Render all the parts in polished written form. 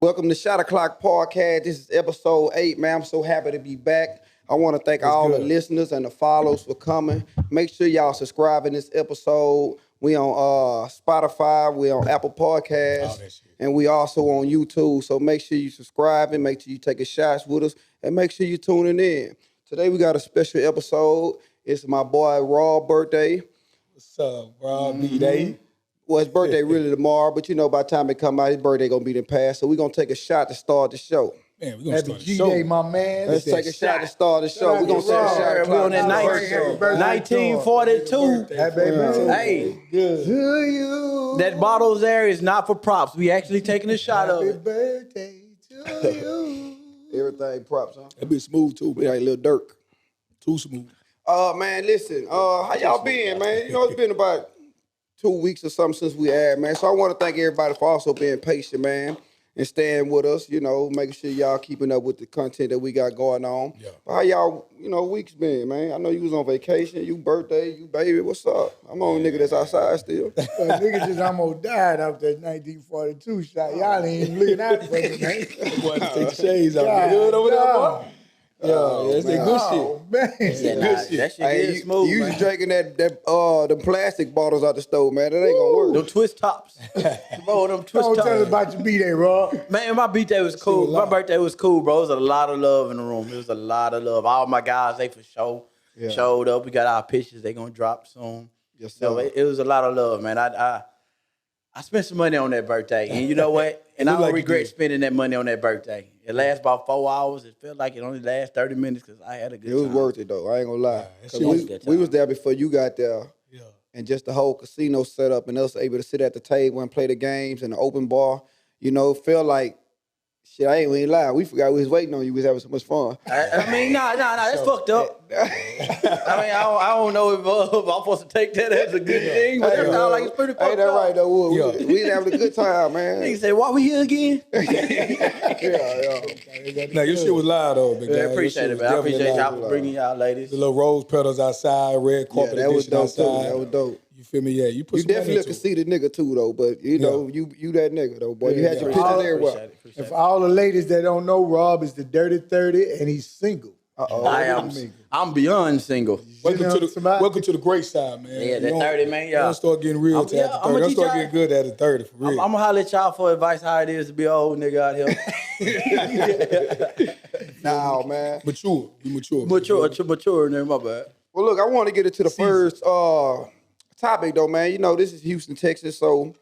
Welcome to 0'Clock podcast. This is episode 8, man. I'm so happy to be back. I want to thank all the listeners and the follows for coming. Make sure y'all subscribe in this episode. We on Spotify, we on Apple Podcasts, and we also on YouTube. So make sure you subscribe and make sure you take a shots with us and make sure you tuning in. Today we got a special episode. It's my boy Rob's birthday. What's up, Rob? B-Day. Well, his birthday really tomorrow, but you know by the time it come out, his birthday gonna be the past. So we're gonna take a shot to start the show. Man, we're gonna Happy start the G-Day, show. my man. Let's take a shot to start the show. We're gonna take a shot. We on that Happy birthday, 1942. Happy birthday. Hey, Good. To you. that bottles there is not for props. We actually taking a shot of Happy it. birthday to you. Everything props, huh? That bitch smooth too, We man. like Lil Durk. Too smooth. Man, listen. How y'all been, man? You know it's been about 2 weeks or something since we had, man. So I want to thank everybody for also being patient, man, and staying with us. You know, making sure y'all keeping up with the content that we got going on. Yeah. How y'all, weeks been, man? I know you was on vacation, you birthday, you baby. What's up? I'm on a nigga that's outside still. Niggas just almost died after that 1942 shot. Y'all ain't even looking out for it, man. Boy, to take the shades off. God, Good over there, boy. God. Yeah, that's that good Oh, man. Yeah, nah, that shit Hey, is smooth, you man. was drinking them plastic bottles out the stove, man. That ain't gonna work. Them twist tops. Bro, them twist Don't tell us tops. about your B-Day, Rob. Man, my birthday was cool. My birthday was cool, bro. It was a lot of love in the room. It was a lot of love. All my guys, they for sure showed up. We got our pictures. They gonna drop soon. Yes, So sir. it was a lot of love, man. I spent some money on that birthday, and you know what? And I look don't like you regret did. spending that money on that birthday. It lasts about 4 hours. It felt like it only lasts 30 minutes because I had a good It was time. worth it though. I ain't gonna lie. that 'Cause shit was a we, good we time. was there before you got there. Yeah. And just the whole casino setup and us able to sit at the table and play the games and the open bar, it felt like, shit, I ain't even lie. We forgot we was waiting on you. We was having so much fun. I mean, nah, that's fucked up. I mean, I don't know if I'm supposed to take that as a good thing, but that sounds like it's pretty fucked Ain't that up. right, though? We Yeah. was having a good time, man. Nigga say, why we here again? yeah. Now, your shit was live, though, big guy. I Your appreciate shit it, was man. I definitely appreciate y'all live. for bringing y'all ladies. The little rose petals outside, red carpet that was edition dope, too. outside. That was dope. You feel me? Yeah, you put You some money definitely a into it. conceited nigga, too, though. But, you that nigga, though, boy. You had your yeah. pictures Appreciate everywhere. Appreciate And it. for all the ladies that don't know, Rob is the Dirty 30, and he's single. I'm beyond single. Welcome know, to somebody- welcome to the great side, man. Yeah, You that don't- 30, man, You yeah. don't start getting real I'm- to yeah, after I'ma 30. Don't teach start y'all- getting good at the 30, for real. I'm gonna holler at y'all for advice how it is to be an old nigga out here. Nah, man. Mature. You mature. mature, nigga, my bad. Well, look, I want to get into the first topic, though, man. This is Houston, Texas, so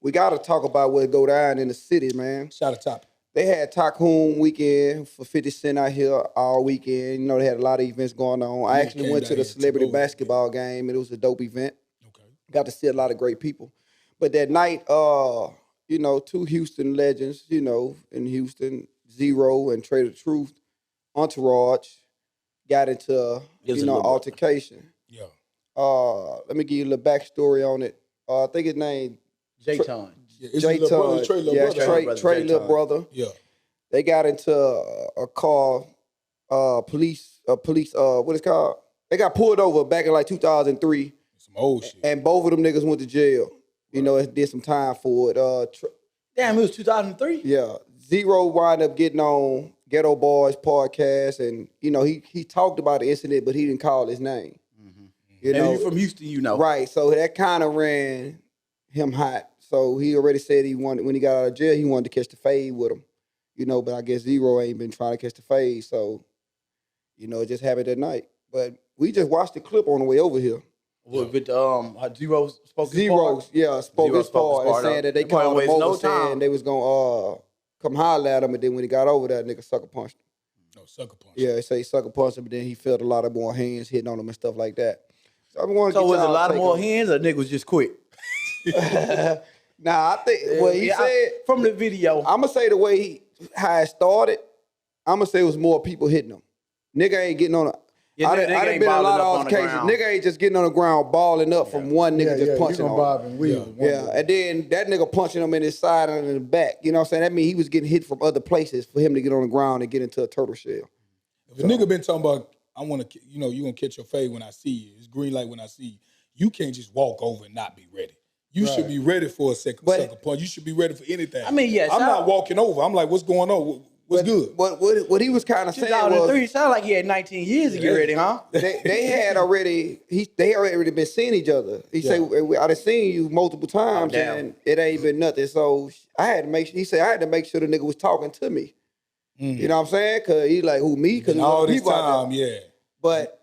we got to talk about what go down in the city, man. Shout out top. They had Tacoon weekend for 50 Cent out here all weekend. They had a lot of events going on. I actually came went to down the here celebrity to basketball game, and it was a dope event. Okay. Got to see a lot of great people. But that night, two Houston legends, in Houston, Zero and Trader Truth, Entourage, got into, Gives a little bit. altercation. Yeah. Let me give you a little backstory on it. I think his name, J-Ton. Yeah, it's Jay his little brother, Todd. Trey little Yeah, brother. Trey Jay little Todd. brother. Yeah. They got into a car, police, what it's called? They got pulled over back in like 2003, Some old shit. and both of them niggas went to jail. It did some time for it. Damn, it was 2003? Yeah, Zero wound up getting on Ghetto Boys podcast, and he talked about the incident, but he didn't call his name. You And know, you from Houston, you know. right? So that kind of ran him hot. So he already said he wanted, when he got out of jail, he wanted to catch the fade with him. But I guess Zero ain't been trying to catch the fade, so it just happened that night. But we just watched the clip on the way over here. With Zero spoke his Zero, part? yeah, spoke Zero his spoke his part and part saying out. that they That boy called him wasted no over saying time. they was gonna come holler at him, and then when he got over there, nigga sucker punched him. No, sucker punch. Yeah, they say he sucker punched him, but then he felt a lot of more hands hitting on him and stuff like that. So I'm going to So get was it a y'all lot of take more on- hands or nigga was just quick? Nah, I think what he said. From the video. I'm gonna say the way how it started. I'm gonna say it was more people hitting him. Nigga ain't getting on. Yeah, I nigga done ain't been in a lot balling up of on the altercations. ground. Nigga ain't just getting on the ground balling up from one nigga just punching you on. bob and weave. with one Yeah, dude. and then that nigga punching him in his side and in the back. You know what I'm saying? That means he was getting hit from other places for him to get on the ground and get into a turtle shell. If a nigga been talking about, I want to, you gonna catch your fade when I see you. It's green light when I see you. You can't just walk over and not be ready. You should be ready for a second sucker punch. You should be ready for anything. I mean, yeah, I'm not walking over. I'm like, what's going on? What's good? What he was kind of saying was 2003 sound like he had 19 years to get ready, huh? they had already been seeing each other. He said, I done seen you multiple times and it ain't been nothing. So I had to make sure. He said I had to make sure the nigga was talking to me. You know what I'm saying? Cause he like who me? Cause all this people out time, there. But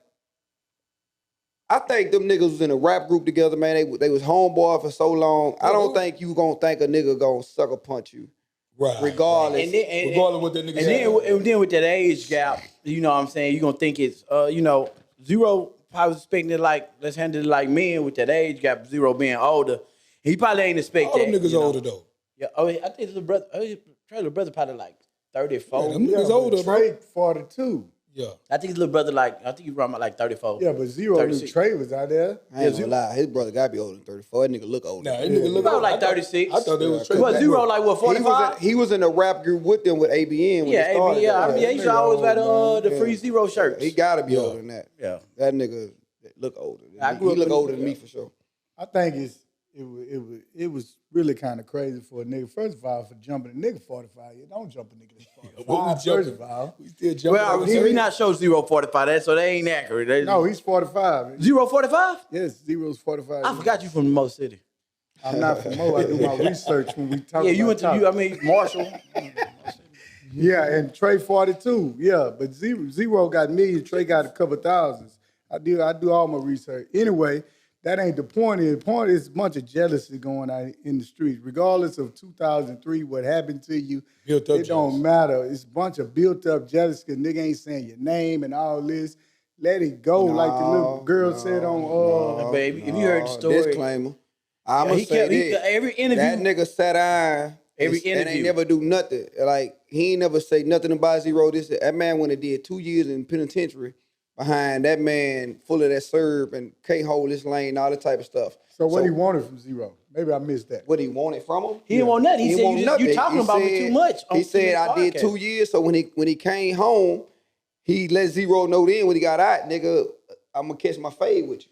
I think them niggas was in a rap group together, man. They was homeboy for so long. I don't think you gonna think a nigga gonna sucker punch you. Right. Regardless. Regardless what that nigga said. And then with that age gap, you know what I'm saying, you're gonna think it's Zero probably was expecting it like, let's handle it like men with that age gap, Zero being older. He probably ain't expect All that. them niggas older though. Yeah, I think his little brother, Trey's brother probably like 34. Yeah, them niggas older, Trey bro. 42. Yeah. I think his little brother he's around like 34. Yeah, but Zero knew 36. Trey was out there. I ain't gonna lie, his brother gotta be older than 34. That nigga look older. Nah, that nigga look Probably older. like 36. I thought they was straight. What, Zero like what, 45? He was in a rap group with them with ABN when Yeah, they started. he used to always wear the free Zero shirts. He gotta be older than that. Yeah. That nigga look older. I He grew up look in- older than me for sure. I think it was really kind of crazy for a nigga. First of all, for jumping a nigga 45, you don't jump a nigga that's 45. What we First jumping? of all, We still jumping. Well, we not show 045, so they ain't accurate. no, he's 45. 045? Yes, Zero's 45. I forgot you from the Mo City. I'm not from Mo. I do my research when we talk. Yeah, you about went to topics. Marshall. Yeah, and Trey 42. Yeah, but Zero got millions. Trey got a couple thousands. I do all my research. Anyway, that ain't the point. The point is a bunch of jealousy going on in the streets. Regardless of 2003, what happened to you, Built up it don't matter. It's a bunch of built up jealousy because nigga ain't saying your name and all this. Let it go, like the little girl said on. Baby, if you heard the story. Disclaimer. I'ma he say kept, this. every interview. That nigga sat down Every and ain't interview. never do nothing. Like, he ain't never say nothing about Zero. That man went and did 2 years in penitentiary behind that man full of that serve and can't hold his lane, all that type of stuff. So what he wanted from Zero? Maybe I missed that. What he wanted from him? He didn't want nothing. He said, want you talking He about me said- too much. He said, I did podcast." 2 years, so when he came home, he let Zero know then when he got out, nigga, I'm going to catch my fade with you.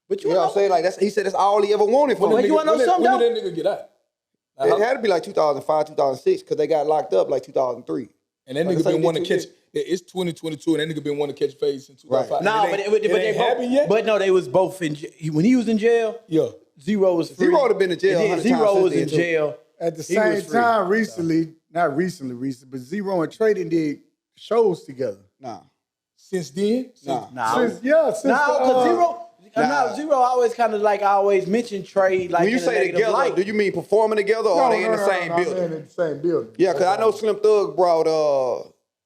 But You know what I'm saying? Like, he said that's all he ever wanted from But him. you wanna know something, When did that nigga get out? It had to be like 2005, 2006, because they got locked up like 2003. And that Like I nigga say, been he wanting did to 2 catch. It's 2022, and that nigga been wanting to catch phase since 2005. No, And but it they ain't happened yet. But no, they was both in when he was in jail. Yeah. Zero was free. Zero would've been in jail And then 100 times Zero since was in then, too. jail. At the He same was free. time, recently, but Zero and Trey did shows together. Nah. Since then, Nah, Since because the, Zero always kind of like always mention Trey like When you in a say negative together, light. do you mean performing together or are they in the same I'm building? saying in the same building. Yeah, because I know Slim Thug brought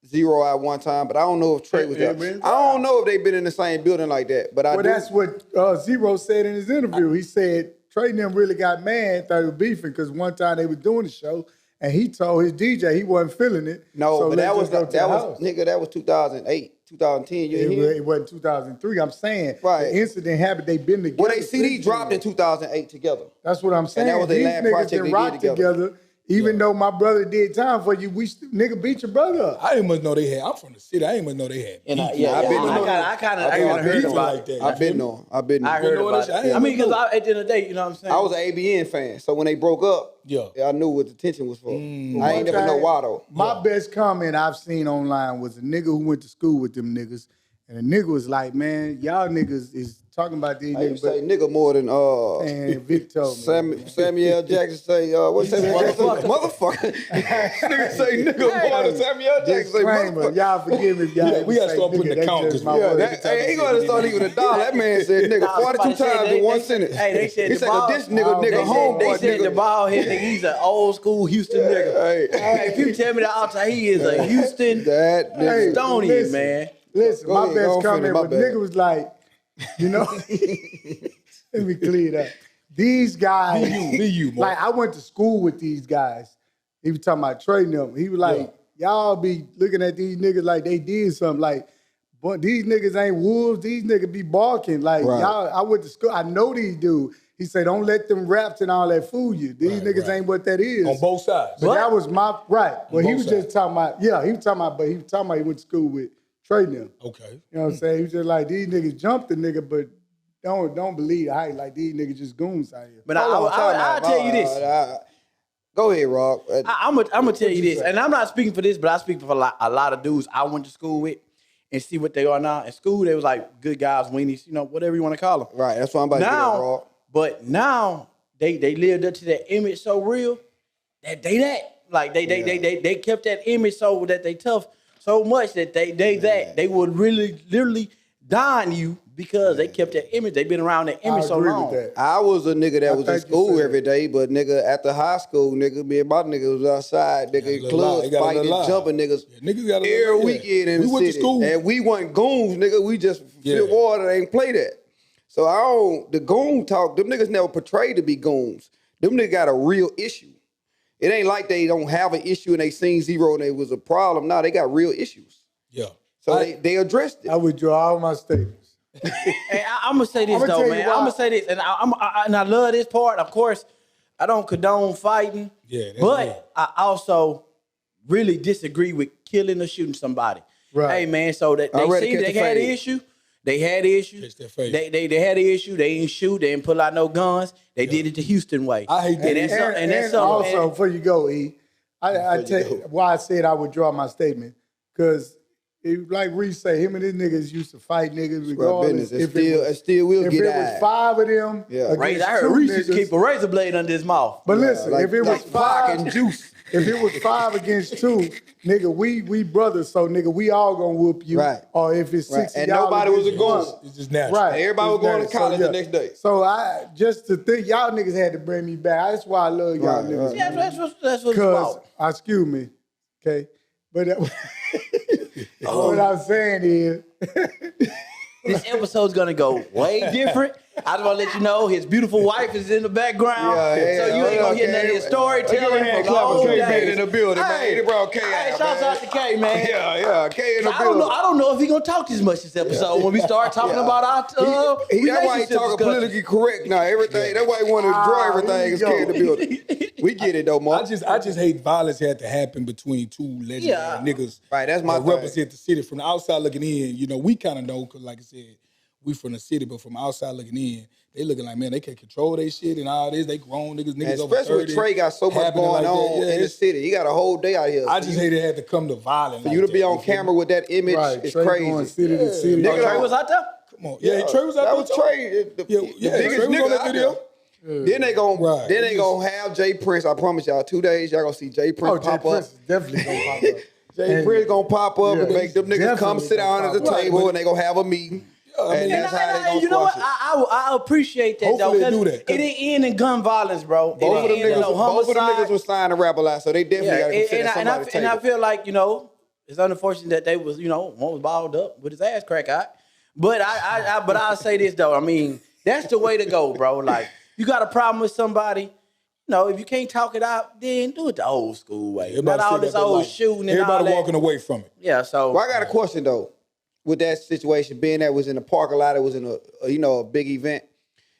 Zero out one time, but I don't know if Trey was there. I don't know if they've been in the same building like that, but I Well, do. that's what Zero said in his interview. He said Trey and them really got mad, thought they were beefing because one time they was doing the show and he told his DJ he wasn't feeling it. No, so but let's that was just go to the house. nigga, that was 2008, 2010. You ain't hear? It wasn't 2003. I'm saying Right. the incident happened. They've been together. Well, they CD since dropped then. in 2008 together. That's what I'm saying. that was their These last niggas project done they rock did together. Even though my brother did time for you, nigga beat your brother up. I ain't much know they had. I'm from the city. I ain't much know they had. And beef. I've been knowing- I kind of heard beef about like it. that. I've been on. I heard know about that it. shit. I mean, because at the end of the day, you know what I'm saying? I was an ABN fan, so when they broke up, Yeah. I knew what the tension was for. I ain't One never know time, why though. My best comment I've seen online was a nigga who went to school with them niggas. And the nigga was like, man, y'all niggas is talking about these I niggas. used to say nigga more than And Vic told me. Samuel Jackson say what Samuel Jackson say? Motherfucker. Nigga say nigga more than Samuel Jackson say Disclaimer, motherfucker. y'all forgive me if y'all Yeah, we gotta say start putting nigga, the that's count, just 'cause my Yeah, word. he gonna start even a dollar. That man said nigga Nah, 42 somebody said times they- in one they- sentence. hey, they said he the said ball- this nigga They homeboy They said the nigga. ball head nigga, he's an old school Houston nigga. Hey, people tell me that all the time. He is a Houston That nigga. Stony, listen. man. Listen, Go my ahead, go best on, comment finish, my was bad. nigga was like, you know, let me clear it up. These guys, Be you, man. like I went to school with these guys. He was talking about trading them. He was like, y'all be looking at these niggas like they did something. Like, but these niggas ain't wolves. These niggas be barking. Like Right. y'all, I went to school. I know these dudes. He said, don't let them raps and all that fool you. These niggas ain't what that is. On both sides. But that was my right. Well, he both was just talking about, he was talking about, but he was talking about he went to school with trading them. Okay. You know what I'm saying? He was just like, these niggas jumped the nigga, but don't believe the hype like these niggas just goons out here. But Hold on, time I'll out. tell you this. Go ahead, Rock. I'm gonna tell you this, say? and I'm not speaking for this, but I speak for a lot of dudes I went to school with and see what they are now. In school, they was like good guys, weenies, whatever you want to call them. Right, that's what I'm about to get at, Rock. But now they lived up to that image so real that they kept that image so that they tough so much that they would really literally die on you because they kept that image. They've been around that image so long. With that. I was a nigga that was in think you school said every day, but nigga after high school, nigga, me and my nigga was outside, nigga, in clubs fighting and jumping niggas Niggas got every weekend in the went to city. school. And we wasn't goons, nigga. We just feel water, ain't play that. So the goon talk, them niggas never portrayed to be goons. Them niggas got a real issue. It ain't like they don't have an issue and they seen zero and it was a problem. No, they got real issues. Yeah. So they addressed it. I withdraw all my statements. Hey, I'm gonna say this I'ma though, tell you man. why. I'm gonna say this, and I love this part. Of course, I don't condone fighting. Yeah, that's but real. I also really disagree with killing or shooting somebody. Right. Hey, man. So that I'm they ready see to catch they the had fade. the issue. They had the issue. Catch that fade. They had the issue. They didn't shoot. They didn't pull out no guns. They did it the Houston way. I hate that. And that's also, something. before you go, E, I tell you why I said I withdraw my statement. Because, like Reese say, him and his niggas used to fight niggas regardless. business. It still will if get it was eyed. 5 of them Yeah. against I heard 2 Reese used to niggas. keep a razor blade under his mouth. But listen, like- if it was like Pac 5 and Juice. if it was 5 against 2, nigga, we brothers, so nigga, we all gonna whoop you. Right. Or if it's 6 Right. of And y'all nobody was a against goon. one. It's just natural. Right. Everybody was going to Exactly. college the next day. So I just to think y'all niggas had to bring me back. That's why I love y'all Right, niggas. right. Yeah, that's what it's Because, about. excuse me, okay? But what I'm saying is, This episode's gonna go way different. I just want to let you know his beautiful wife is in the background, Yeah, so you ain't gonna hear none of his storytelling from the old K days. in the building, man. Hey, He brought K hey, out, shouts man. out to K, man. Yeah, K in the I don't know. building. I don't know if he's gonna talk this much this episode when we start talking about our That's why he relationship talking discussion. politically correct now. Everything. That's why he want to draw everything. Is here K you in the building. We get it though, I Mark. just hate violence had to happen between two legendary Yeah. niggas. Right, that's my that thing. represent the city. From the outside looking in, we kind of know because, like I said, we from the city, but from outside looking in, they looking like, man, they can't control their shit and all this. They grown niggas And over 30. especially with Trey got so much happening going like that. on Yeah, in the it's- city. He got a whole day out here. I just hate it had to come to violence. For you to be on camera with that image right, is Trey crazy. going city to city. Nigga, Trey was out there. Come on. Yeah, Trey was out that there was too. Trey. The Yeah, biggest Trey was nigga on that out video. there. Then they gon' Right. then they gonna have Jay Prince. I promise y'all, 2 days y'all gonna see Jay Prince Oh, Jay pop Prince up. is definitely gonna pop up. Jay And- Prince gonna pop up and Yeah, make them niggas come definitely sit down gonna at the pop up. table Right, and they gonna have a meeting. I mean, And that's how they gonna You know what? squash it. I appreciate that Hopefully though. they do 'cause that. It didn't end in gun violence, bro. Both of them niggas was signed to rap a lot, so they definitely Yeah, gotta consider and somebody's I table. feel like it's unfortunate that they was one was balled up with his ass crack out. But I'll say this though. I mean, that's the way to go, bro. Like you got a problem with somebody. If you can't talk it out, then do it the old school way. Everybody Not all still this got their old life. shooting and all Everybody that. walking away from it. Yeah, so Well, I got a question though. With that situation, being that was in the parking lot, it was in a big event.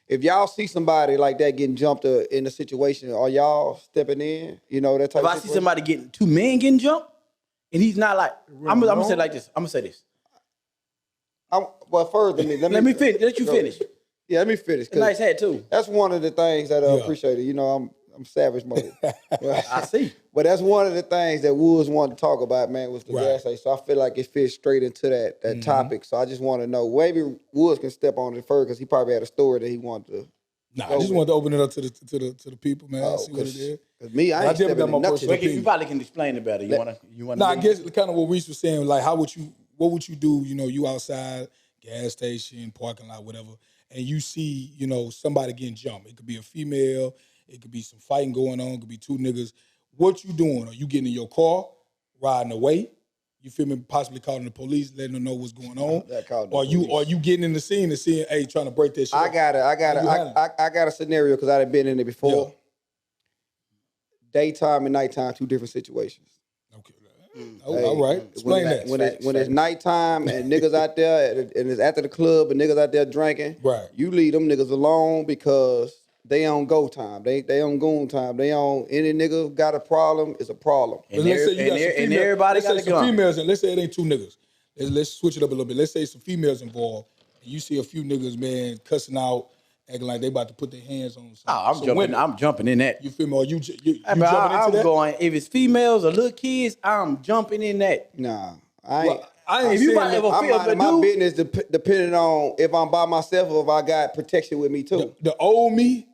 If y'all see somebody like that getting jumped in a situation, are y'all stepping in? That type if of I see situation? somebody getting 2 men getting jumped, and he's not like, I'm gonna say it like this. I'm gonna say this. Well, first, Let me finish. Let you Go finish. ahead. Yeah, let me finish. 'cause Nice hat too. That's one of the things that I Yeah. appreciate it. I'm savage mode. I see. But that's one of the things that Woods wanted to talk about, man, was the Right. gas station. So I feel like it fits straight into that topic. So I just want to know, maybe Woods can step on it first because he probably had a story that he wanted to. Nah, I just wanted to open it up to the people, man. See what it is. Cause me, I I ain't definitely stepping got my in nothing. personal But you opinion. probably can explain it better. You wanna? Nah, I guess kind of what Reese was saying, like what would you do, you outside, gas station, parking lot, whatever, and you see, somebody getting jumped. It could be a female, it could be some fighting going on, it could be 2 niggas. What you doing? Are you getting in your car, riding away? You feel me? Possibly calling the police, letting them know what's going on. Or you getting in the scene and seeing, hey, trying to break that shit I up? got a scenario because I've been in it before. Yeah. Daytime and nighttime, 2 different situations. Okay. Oh, all right. Explain that. When it's nighttime and niggas out there and it's after the club and niggas out there drinking, Right. you leave them niggas alone because they on go time. They on goon time. They on any nigga got a problem, it's a problem. But let's say you got some and females. everybody Let's got say a some gun. females, and let's say it ain't 2 niggas. Let's switch it up a little bit. Let's say some females involved, and you see a few niggas, man, cussing out, acting like they about to put their hands on some jumping. I'm jumping in that. You feel me? Or you jumping into I'm that? going. If it's females or little kids, I'm jumping in that. Nah, I ain't. I ain't If you saying about to that. ever I'm feel minding the my dude, business depending on if I'm by myself or if I got protection with me too. The old me,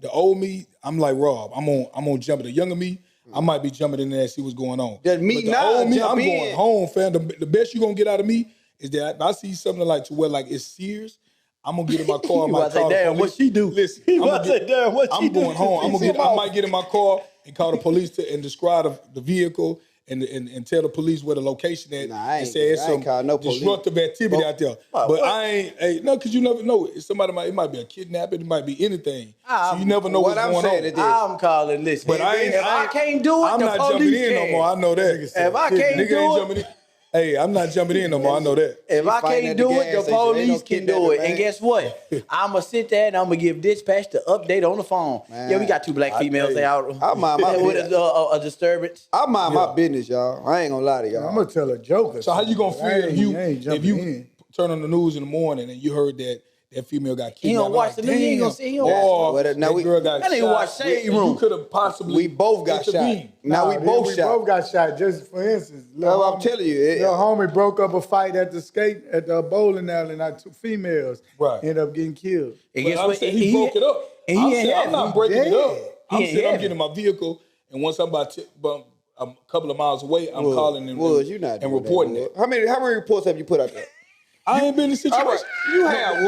I'm like Rob. I'm on jump. The younger me, I might be jumping in there and see what's going on. Just me But the now, old me, jump I'm in. going home, fam. The best you gonna get out of me is that I see something like to where like it's serious. I'm gonna get in my car. You about to say, damn, what she do? Listen, You about to say, damn, what she I'm do? going home. I might get in my car and call the police and describe the vehicle and tell the police where the location at Nah, I and ain't- say it's I ain't some call no police. disruptive activity out there. But what? I ain't, no, because you never know. It might be a kidnapping, it might be anything. So you never know what what's I'm going saying on. is this. I'm calling. Listen, But if I can't do it, I'm the not police jumping in can. no more. I know that. If I can't Nigga do ain't it, jumping in. Hey, I'm not jumping in no more. I know that. if I fighting can't at the do it, gas the station. Ain't no police can do kidnapping, it. man. And guess what? I'm going to sit there and I'm going to give dispatch the update on the phone. Man. Yeah, we got 2 black females out I mind my with business. a disturbance. I mind my business, y'all. I ain't gonna lie to y'all. I'm gonna tell a joke. or So how you gonna something. feel I ain't if jumping you in. turn on the news in the morning and you heard that female got kidnapped? He don't watch the news. He ain't gonna see. He don't watch. Or Well, now that girl got That nigga shot. watch Shade and Room. You could have possibly we both got shot. intervened. Now we Nah, both we shot. both got shot. Just for instance, That's what I'm telling you. Little homie broke up a fight at the bowling alley, and 2 females Right. ended up getting killed. And But guess I'm what? saying he broke it up. And he I'm ain't saying I'm heavy. not breaking it up. dead. I'm He ain't saying I'm heavy. getting in my vehicle, and once I'm about a couple of miles away, I'm calling and you not and doing reporting that, it. Wood. How many reports have you put out there? I ain't been in a situation. All right, you have,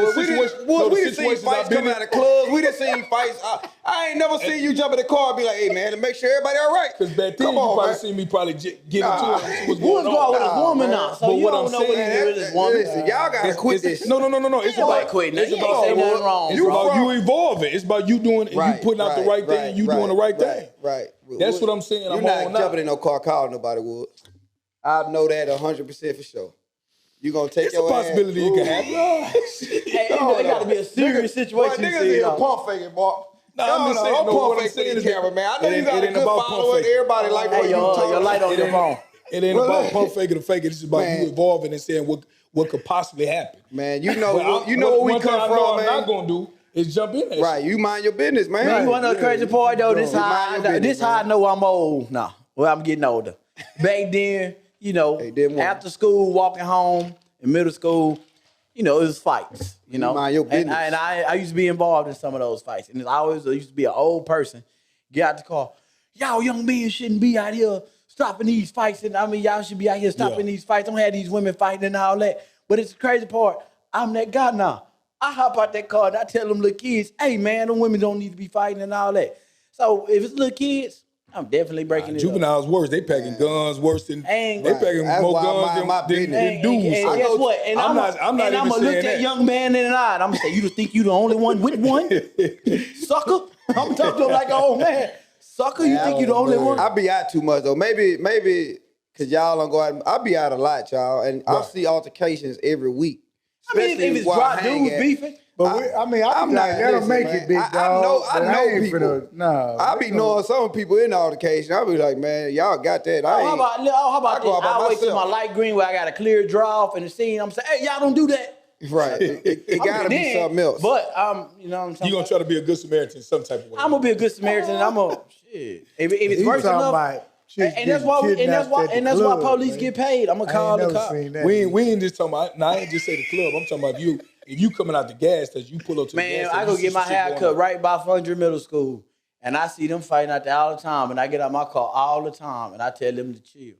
Wood. We didn't see fights coming out of clubs. We didn't see fights. I ain't never seen you jump in the car and be like, "Hey, man, to make sure everybody all right." Because back then Come you on, probably man. see me probably get into it and see what's Who's going going with on. his woman man. now? So But you what don't I'm know what he saying did with his woman. Listen, y'all gotta quit this. No. It's Nobody about quitting. It's You ain't about say nothing wrong. It's about you evolving. It's about you doing you putting out the right thing. You doing the right thing. Right. That's what I'm saying. You're I'm not on now. jumping in no car calling nobody, Wood. I know that 100% for sure. You gonna take It's a your possibility ass. it can happen. Hey, it got to be a serious situation. Boy, niggas see, here though. pump faking, boy. No, I'm just saying, don't no, pump what I'm fake for saying the is that camera, man. I know it you ain't- got it a ain't good about pump follower. faking. Everybody like what Hey, you your talking. light on your phone. It ain't Well, about look. pump faking or faking. It's about Man. you evolving and saying what could possibly happen. Man, you know, But you know where we one thing come I know from, I'm man. not gonna do is jump in that Right, shit. you mind your business, man. Man, you want to know the crazy part though? This You mind how your business, this how I man. know I'm old. Nah, well I'm getting older. Back then, you know, Hey, then what? after school, walking home in middle school, you know, it was fights. You know, mind your business. And I used to be involved in some of those fights, and I always used to be an old person. Get out the car, y'all young men shouldn't be out here stopping these fights, and I mean y'all should be out here stopping these fights. Don't have these women fighting and all that. But it's the crazy part. I'm that guy now. I hop out that car and I tell them little kids, hey man, them women don't need to be fighting and all that. So if it's little kids, I'm definitely breaking it up. Juveniles worse. They packing guns worse than And- they packing That's more why I guns mind my than business. dudes. And So guess what? And I'm not and even I'ma saying look that. that young man in the eye and I'm gonna say, you think you the only one with one? Sucker? I'm talking to him like, oh man, sucker, you think you the only one? I be out too much though. Maybe because y'all don't go out. I be out a lot, y'all, and I see altercations every week. I mean, if it's where I drop hang dudes at. beefing, But I be I'm like, not- let them listen, make man. it, big I dog. know but people. ain't finna- nah, I be they knowing some people in the altercation. I be like, man, y'all got that. I how ain't. about I this? go out by I'll wait till my myself. light green where I got a clear draw off in the scene. I'm saying, hey, y'all don't do that. Right. It gotta be Then, something else. But you know what I'm saying? You gonna try to be a good Samaritan some type of way. I'm gonna be a good Samaritan. And I'm gonna shit. If it's He worse talking enough, about chicks and that's getting why kidnapped at the club, police man. get paid. I'm gonna I call ain't the never cop. seen that. We ain't just talking about. Now I ain't just say the club. I'm talking about if you coming out the gas station, you pull up to the Man, gas I station. go you see get my some shit hair going cut on. right by Fundry Middle School, and I see them fighting out there all the time. And I get out my car all the time, and I tell them to chill.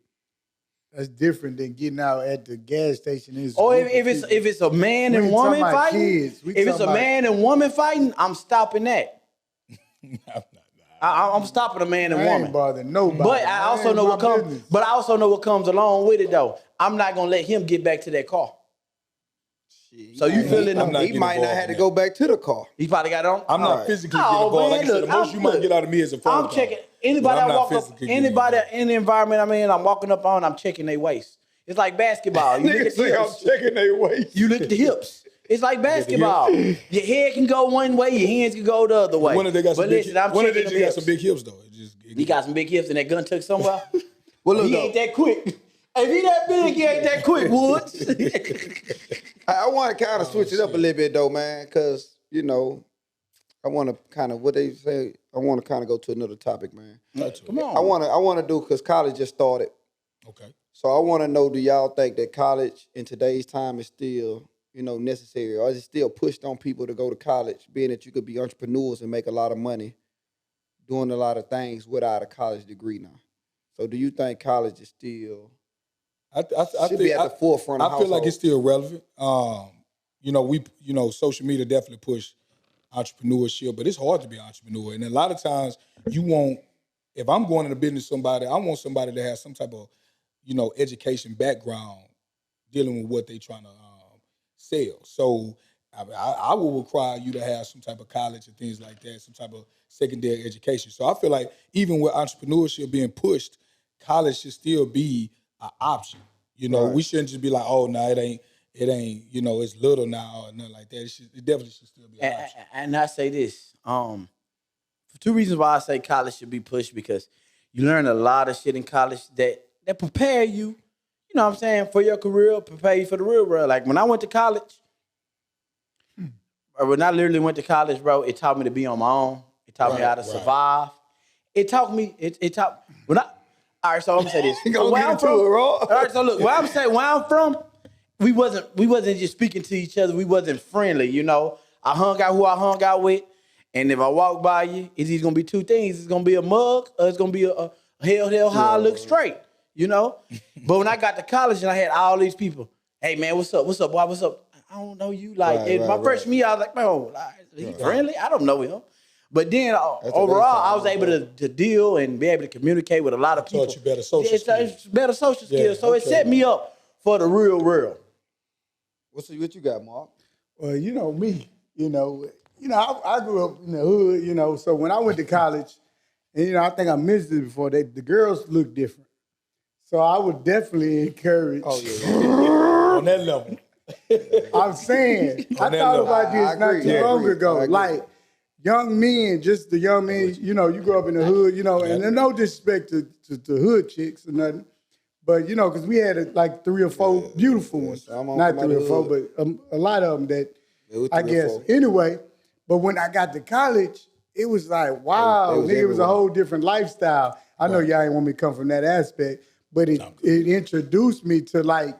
That's different than getting out at the gas station. Or if it's a man We and ain't woman talking about fighting, kids. We if it's talking a about- man and woman fighting, I'm stopping that. I'm stopping a man and I ain't woman. bothering nobody. But I also know what comes. business. But I also know what comes along with it, though. I'm not gonna let him get back to that car. So you feeling I'm not he getting might not involved have in to that. go back to the car. He probably got it on. I'm not Right. physically Oh, getting involved. man, Like I said, look, the most I'm- you might look, get out of me is a phone I'm call. checking But anybody I'm I not walk up, physically getting anybody involved. in the environment I'm in, I'm walking up on, I'm checking their waist. It's like basketball. You look Niggas at the say I'm hips. checking their waist. You look at the hips. It's like basketball. Your head can go one way, your hands can go the other way. One of they got some But big. listen, I'm One of they checking just them got some hips. big hips though. He got some big hips and that gun took somewhere. Well, look, He ain't that quick. If he that big, he ain't that quick, Woods. I want to kind of switch it up a little bit though, man, because I want to kind of what they say. I want to kind of go to another topic, man. Come on. I want to do because college just started. Okay. So I want to know: do y'all think that college in today's time is still necessary, or is it still pushed on people to go to college, being that you could be entrepreneurs and make a lot of money doing a lot of things without a college degree now? So do you think college is still should be at the forefront of I feel like households? it's still relevant. Social media definitely push entrepreneurship, but it's hard to be an entrepreneur. And a lot of times if I'm going into business with somebody, I want somebody that has some type of, education background dealing with what they're trying to sell. So I will require you to have some type of college and things like that, some type of secondary education. So I feel like even with entrepreneurship being pushed, college should still be an option. We shouldn't just be like, oh, no, it ain't, it's little now or nothing like that. It definitely should still be an option. And I say this, for two reasons why I say college should be pushed, because you learn a lot of shit in college that prepare you, you know what I'm saying, for your career, prepare you for the real world. Like when I went to college, or when I literally went to college, bro, it taught me to be on my own. It taught me how to survive. It taught me, all right, so I'm gonna say this. Where I'm from, all right, so look, where I'm from, we wasn't just speaking to each other. We wasn't friendly, I hung out who I hung out with, and if I walk by you, it's either gonna be two things. It's gonna be a mug, or it's gonna be a hell how I look straight, But when I got to college and I had all these people, hey man, what's up, boy, what's up? I don't know you. Like my freshman year, I was like, bro, he friendly? I don't know him. But then overall, I was able to deal and be able to communicate with a lot of people. Taught you better social skills. It's better social skills. So it set me up for the real world. What you got, Mark? Well, me, I grew up in the hood, so when I went to college, and I think I mentioned it before, the girls look different. So I would definitely encourage. Oh yeah. On that level. I'm saying, I thought about this not too long ago. Like young men, just the young men, you grow up in the hood, and no disrespect to hood chicks or nothing. But, because we had like 3 or 4 beautiful ones. Not 3 or 4, but a lot of them that, I guess. Anyway, but when I got to college, it was like, wow, it was a whole different lifestyle. I know y'all ain't want me to come from that aspect, but it introduced me to like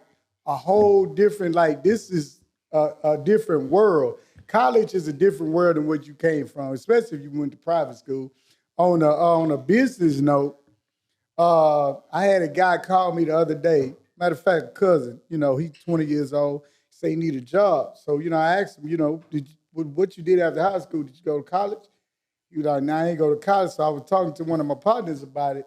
a whole different, like this is a different world. College is a different world than what you came from, especially if you went to private school. On a business note, I had a guy call me the other day. Matter of fact, a cousin, he's 20 years old, say he need a job. So, I asked him, what you did after high school? Did you go to college? He was like, nah, I ain't go to college. So I was talking to one of my partners about it.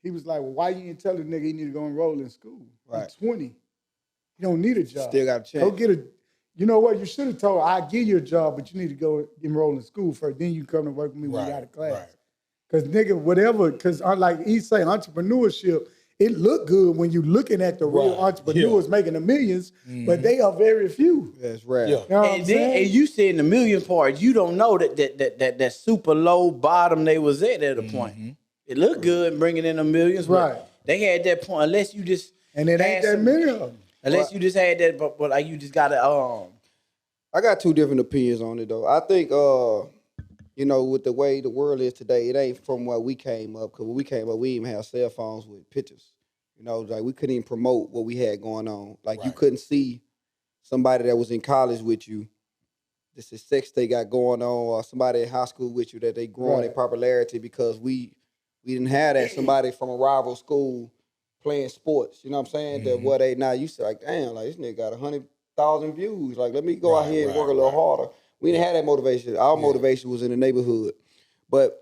He was like, well, why you didn't tell the nigga he need to go enroll in school? Right. He's 20. He don't need a job. Still got a chance. Go get a, you know what? You should have told her, I'll give you a job, but you need to go enroll in school first. Then you come to work with me when you out of class. Because nigga, whatever, because like he's saying, entrepreneurship, it look good when you looking at the real entrepreneurs making the millions, but they are very few. That's right. You know And you said the million part, you don't know that super low bottom they was at a point. It looked good bringing in the millions, but they had that point, unless you just and it ain't that many of them. Unless you just had that, but like you just gotta I got 2 different opinions on it though. I think with the way the world is today, it ain't from where we came up. Because when we came up, we didn't even have cell phones with pictures. Like we couldn't even promote what we had going on. Like you couldn't see somebody that was in college with you, the success they got going on, or somebody in high school with you that they growing in popularity because we didn't have that. Somebody from a rival school playing sports. You know what I'm saying? That what they now used to like, damn, like this nigga got 100,000 views. Like let me go out here and work a little harder. We didn't have that motivation. Our motivation was in the neighborhood. But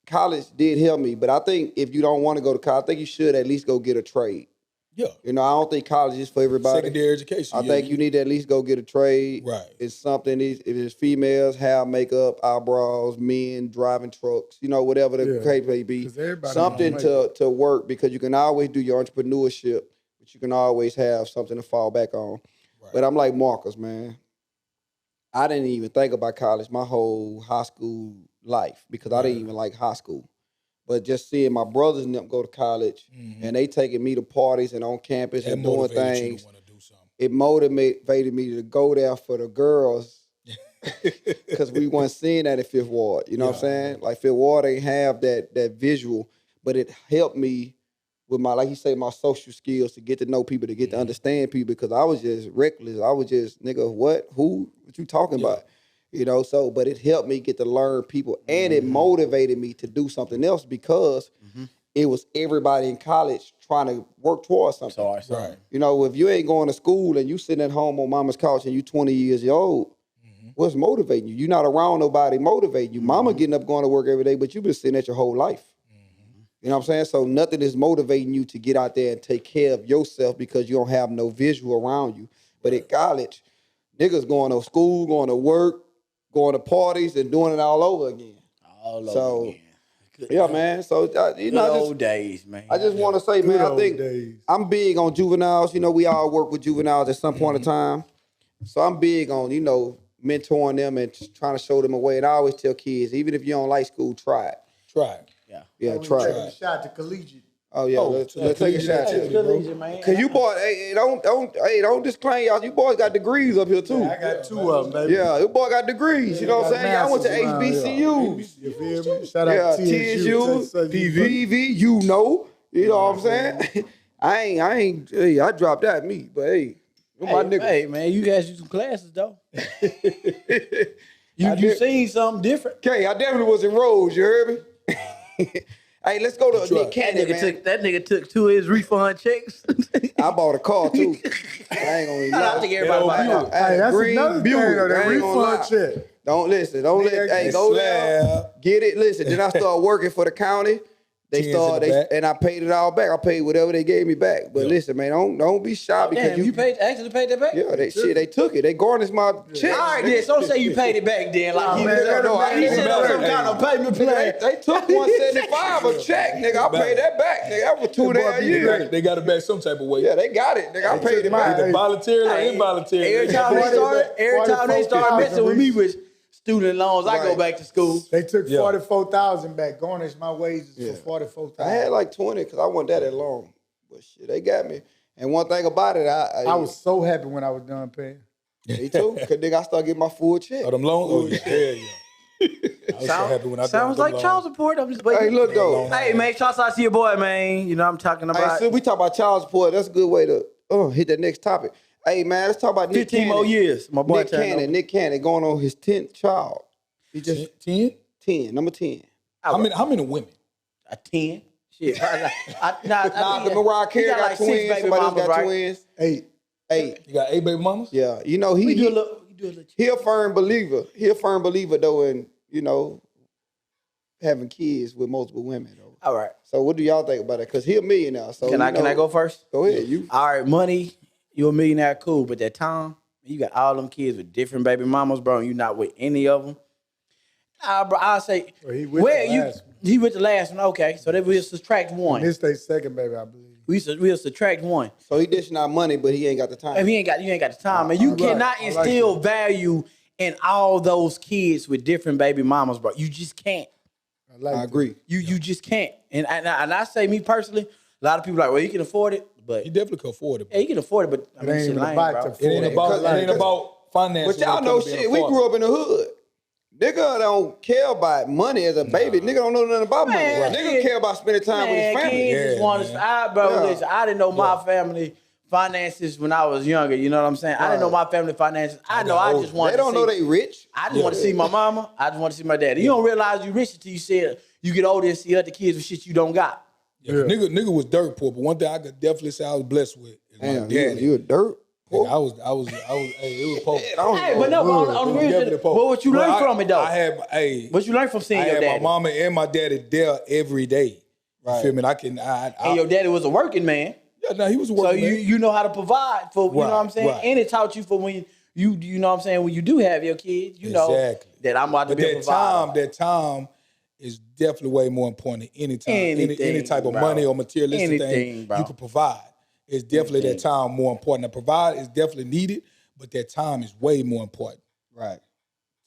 college did help me. But I think if you don't want to go to college, I think you should at least go get a trade. Yeah. I don't think college is for everybody. Secondary education. I think you need to at least go get a trade. Right. It's something, if it's females, hair, makeup, eyebrows, men, driving trucks, whatever the case may be. Something to work, because you can always do your entrepreneurship, but you can always have something to fall back on. Right. But I'm like Marcus, man. I didn't even think about college my whole high school life because I didn't even like high school. But just seeing my brothers and them go to college and they taking me to parties and on campus and doing things, it motivated me to go there for the girls. Because we weren't seeing that in Fifth Ward. You know what I'm saying? Like Fifth Ward ain't have that visual, but it helped me with my, like you say, my social skills to get to know people, to get to understand people, because I was just reckless. I was just, nigga, what? Who? What you talking about? You know, so, but it helped me get to learn people, and it motivated me to do something else because it was everybody in college trying to work towards something. Right. You know, if you ain't going to school and you sitting at home on mama's couch and you 20 years old, what's motivating you? You're not around nobody motivating you. Mama getting up going to work every day, but you've been sitting at your whole life. You know what I'm saying? So nothing is motivating you to get out there and take care of yourself because you don't have no visual around you. But at college, niggas going to school, going to work, going to parties, and doing it all over again. Yeah, man. So, you know, old days, man. I just want to say, man, I think I'm big on juveniles. You know, we all work with juveniles at some point in time. So I'm big on, you know, mentoring them and trying to show them a way. And I always tell kids, even if you don't like school, try it. Try it. Yeah, try it. A shot to collegiate. Oh yeah, let's take a shot. Man. Cause you boys, don't disclaim y'all. You boys got degrees up here too. Yeah, I got 2 of them, baby. Yeah, you boy got degrees. You know what I'm saying? Y'all went to HBCUs. You feel me? Shout out to TSU, TSU, PV. You know what I'm saying? I dropped that me, but hey, my nigga. Hey, man, you guys do some classes though. you seen something different. Okay, I definitely was enrolled. You heard me? Hey, let's go to Nick Cannon, man. That nigga took 2 of his refund checks. I bought a car too. I ain't gonna even lie. I think everybody bought a car. Hey, that's Green another thing, Buick. though, that I ain't gonna lie. refund check. Don't listen. Don't let. Hey, go there. Get it. Listen. Then I started working for the county. And I paid it all back. I paid whatever they gave me back. But listen, man, don't be shy because you actually paid that back? Yeah, they took it. They garnished my check. All right, then. So don't say you paid it back then. Like he said some kind of payment plan. They took $175 a check, nigga. I paid that back, nigga. That was 2.5 years. They got it back some type of way. Yeah, they got it, nigga. I paid it back. Either voluntarily or involuntarily. Every time they started messing with me with student loans, I go back to school. They took 44,000 back, garnished my wages for 44,000. I had like 20 because I wasn't that long. But shit, they got me. And one thing about it, I was so happy when I was done paying. Me too, because nigga, I started getting my full check. Oh, them loans? Oh, yeah. I was so happy when I sounds like child support. I'm just waiting. Hey, look though. Hey, man, shout out to your boy, man. You know what I'm talking about. Hey, so we talk about child support. That's a good way to hit that next topic. Hey, man, let's talk about Nick 15 Cannon. more years. My boy Nick Cannon going on his 10th child. He just 10? 10, number 10. How many women? 10. Shit. The Mariah Carey got twins. Somebody else got twins. 8. You got 8 baby mamas? Yeah. You know, he a firm believer. He a firm believer, though, in, you know, having kids with multiple women, though. All right. So what do y'all think about that? Because he a millionaire. So can I go first? Go ahead. All right, money, you a millionaire, cool. But that time, you got all them kids with different baby mamas, bro, and you not with any of them. Bro, I'll say, he with the last one. Okay, so then we'll subtract one. This their second baby, I believe. We'll subtract one. So he dishing out money, but he ain't got the time. If you ain't got the time, and you cannot instill value in all those kids with different baby mamas, bro. You just can't. I agree. You just can't. And I say, me personally, a lot of people are like, well, you can afford it, but he definitely can afford it. Yeah, you can afford it, but I mean, it ain't about finance. But y'all know shit. We grew up in the hood. Nigga don't care about money as a baby. Nigga don't know nothing about money. Nigga care about spending time with his family. Listen, I didn't know my family finances when I was younger. You know what I'm saying? I didn't know my family finances. I just wanted. They don't know they rich. I just want to see my mama. I just want to see my daddy. You don't realize you rich until you get older and see other kids with shit you don't got. Yeah. Nigga was dirt poor, but one thing I could definitely say I was blessed with is my daddy. You a dirt. Nigga, I was. Hey, it was poor. Hey, but no, on the real, but what you learned from it though? What you learned from seeing your daddy? I had my mama and my daddy there every day. You feel me? And your daddy was a working man. Yeah, no, he was a working man. So you know how to provide for, you know what I'm saying? Right. And it taught you for when you know what I'm saying, when you do have your kids, you know that I'm about to be a provider. That time is definitely way more important than any time. Any type of money or materialistic thing you can provide. It's definitely that time more important. To provide is definitely needed, but that time is way more important. Right.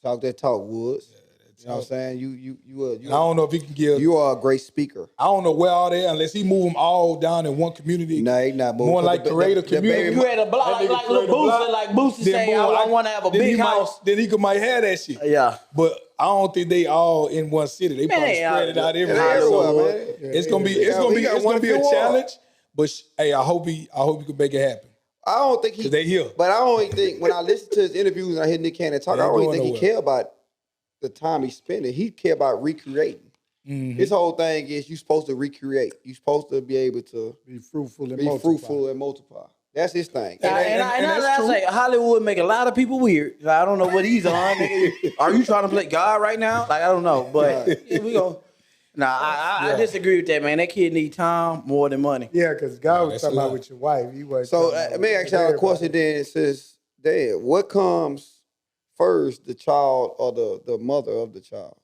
Talk that talk, Woods. You know what I'm saying? And I don't know if he can give. You are a great speaker. I don't know where all that, unless he move them all down in one community. No, he not. More like creative community. You had a block like little Boosie, like Boosie saying, I want to have a big house. Then he might have that shit. Yeah. But I don't think they all in one city. They probably spread it out everywhere. man. It's gonna be a challenge. But hey, I hope he can make it happen. I don't think he. They here. But I don't think when I listen to his interviews and I hear Nick Cannon talk, I don't even think he care about the time he's spending. He care about recreating. Mm-hmm. His whole thing is you supposed to recreate. You supposed to be able to be fruitful and multiply. That's his thing. And I say Hollywood make a lot of people weird. Like, I don't know what he's on. Are you trying to play God right now? Like, I don't know. But we go. Nah, I disagree with that, man. That kid need time more than money. Yeah, because God was talking about with your wife. So let me ask y'all a question then. It says, Dad, what comes first, the child or the mother of the child?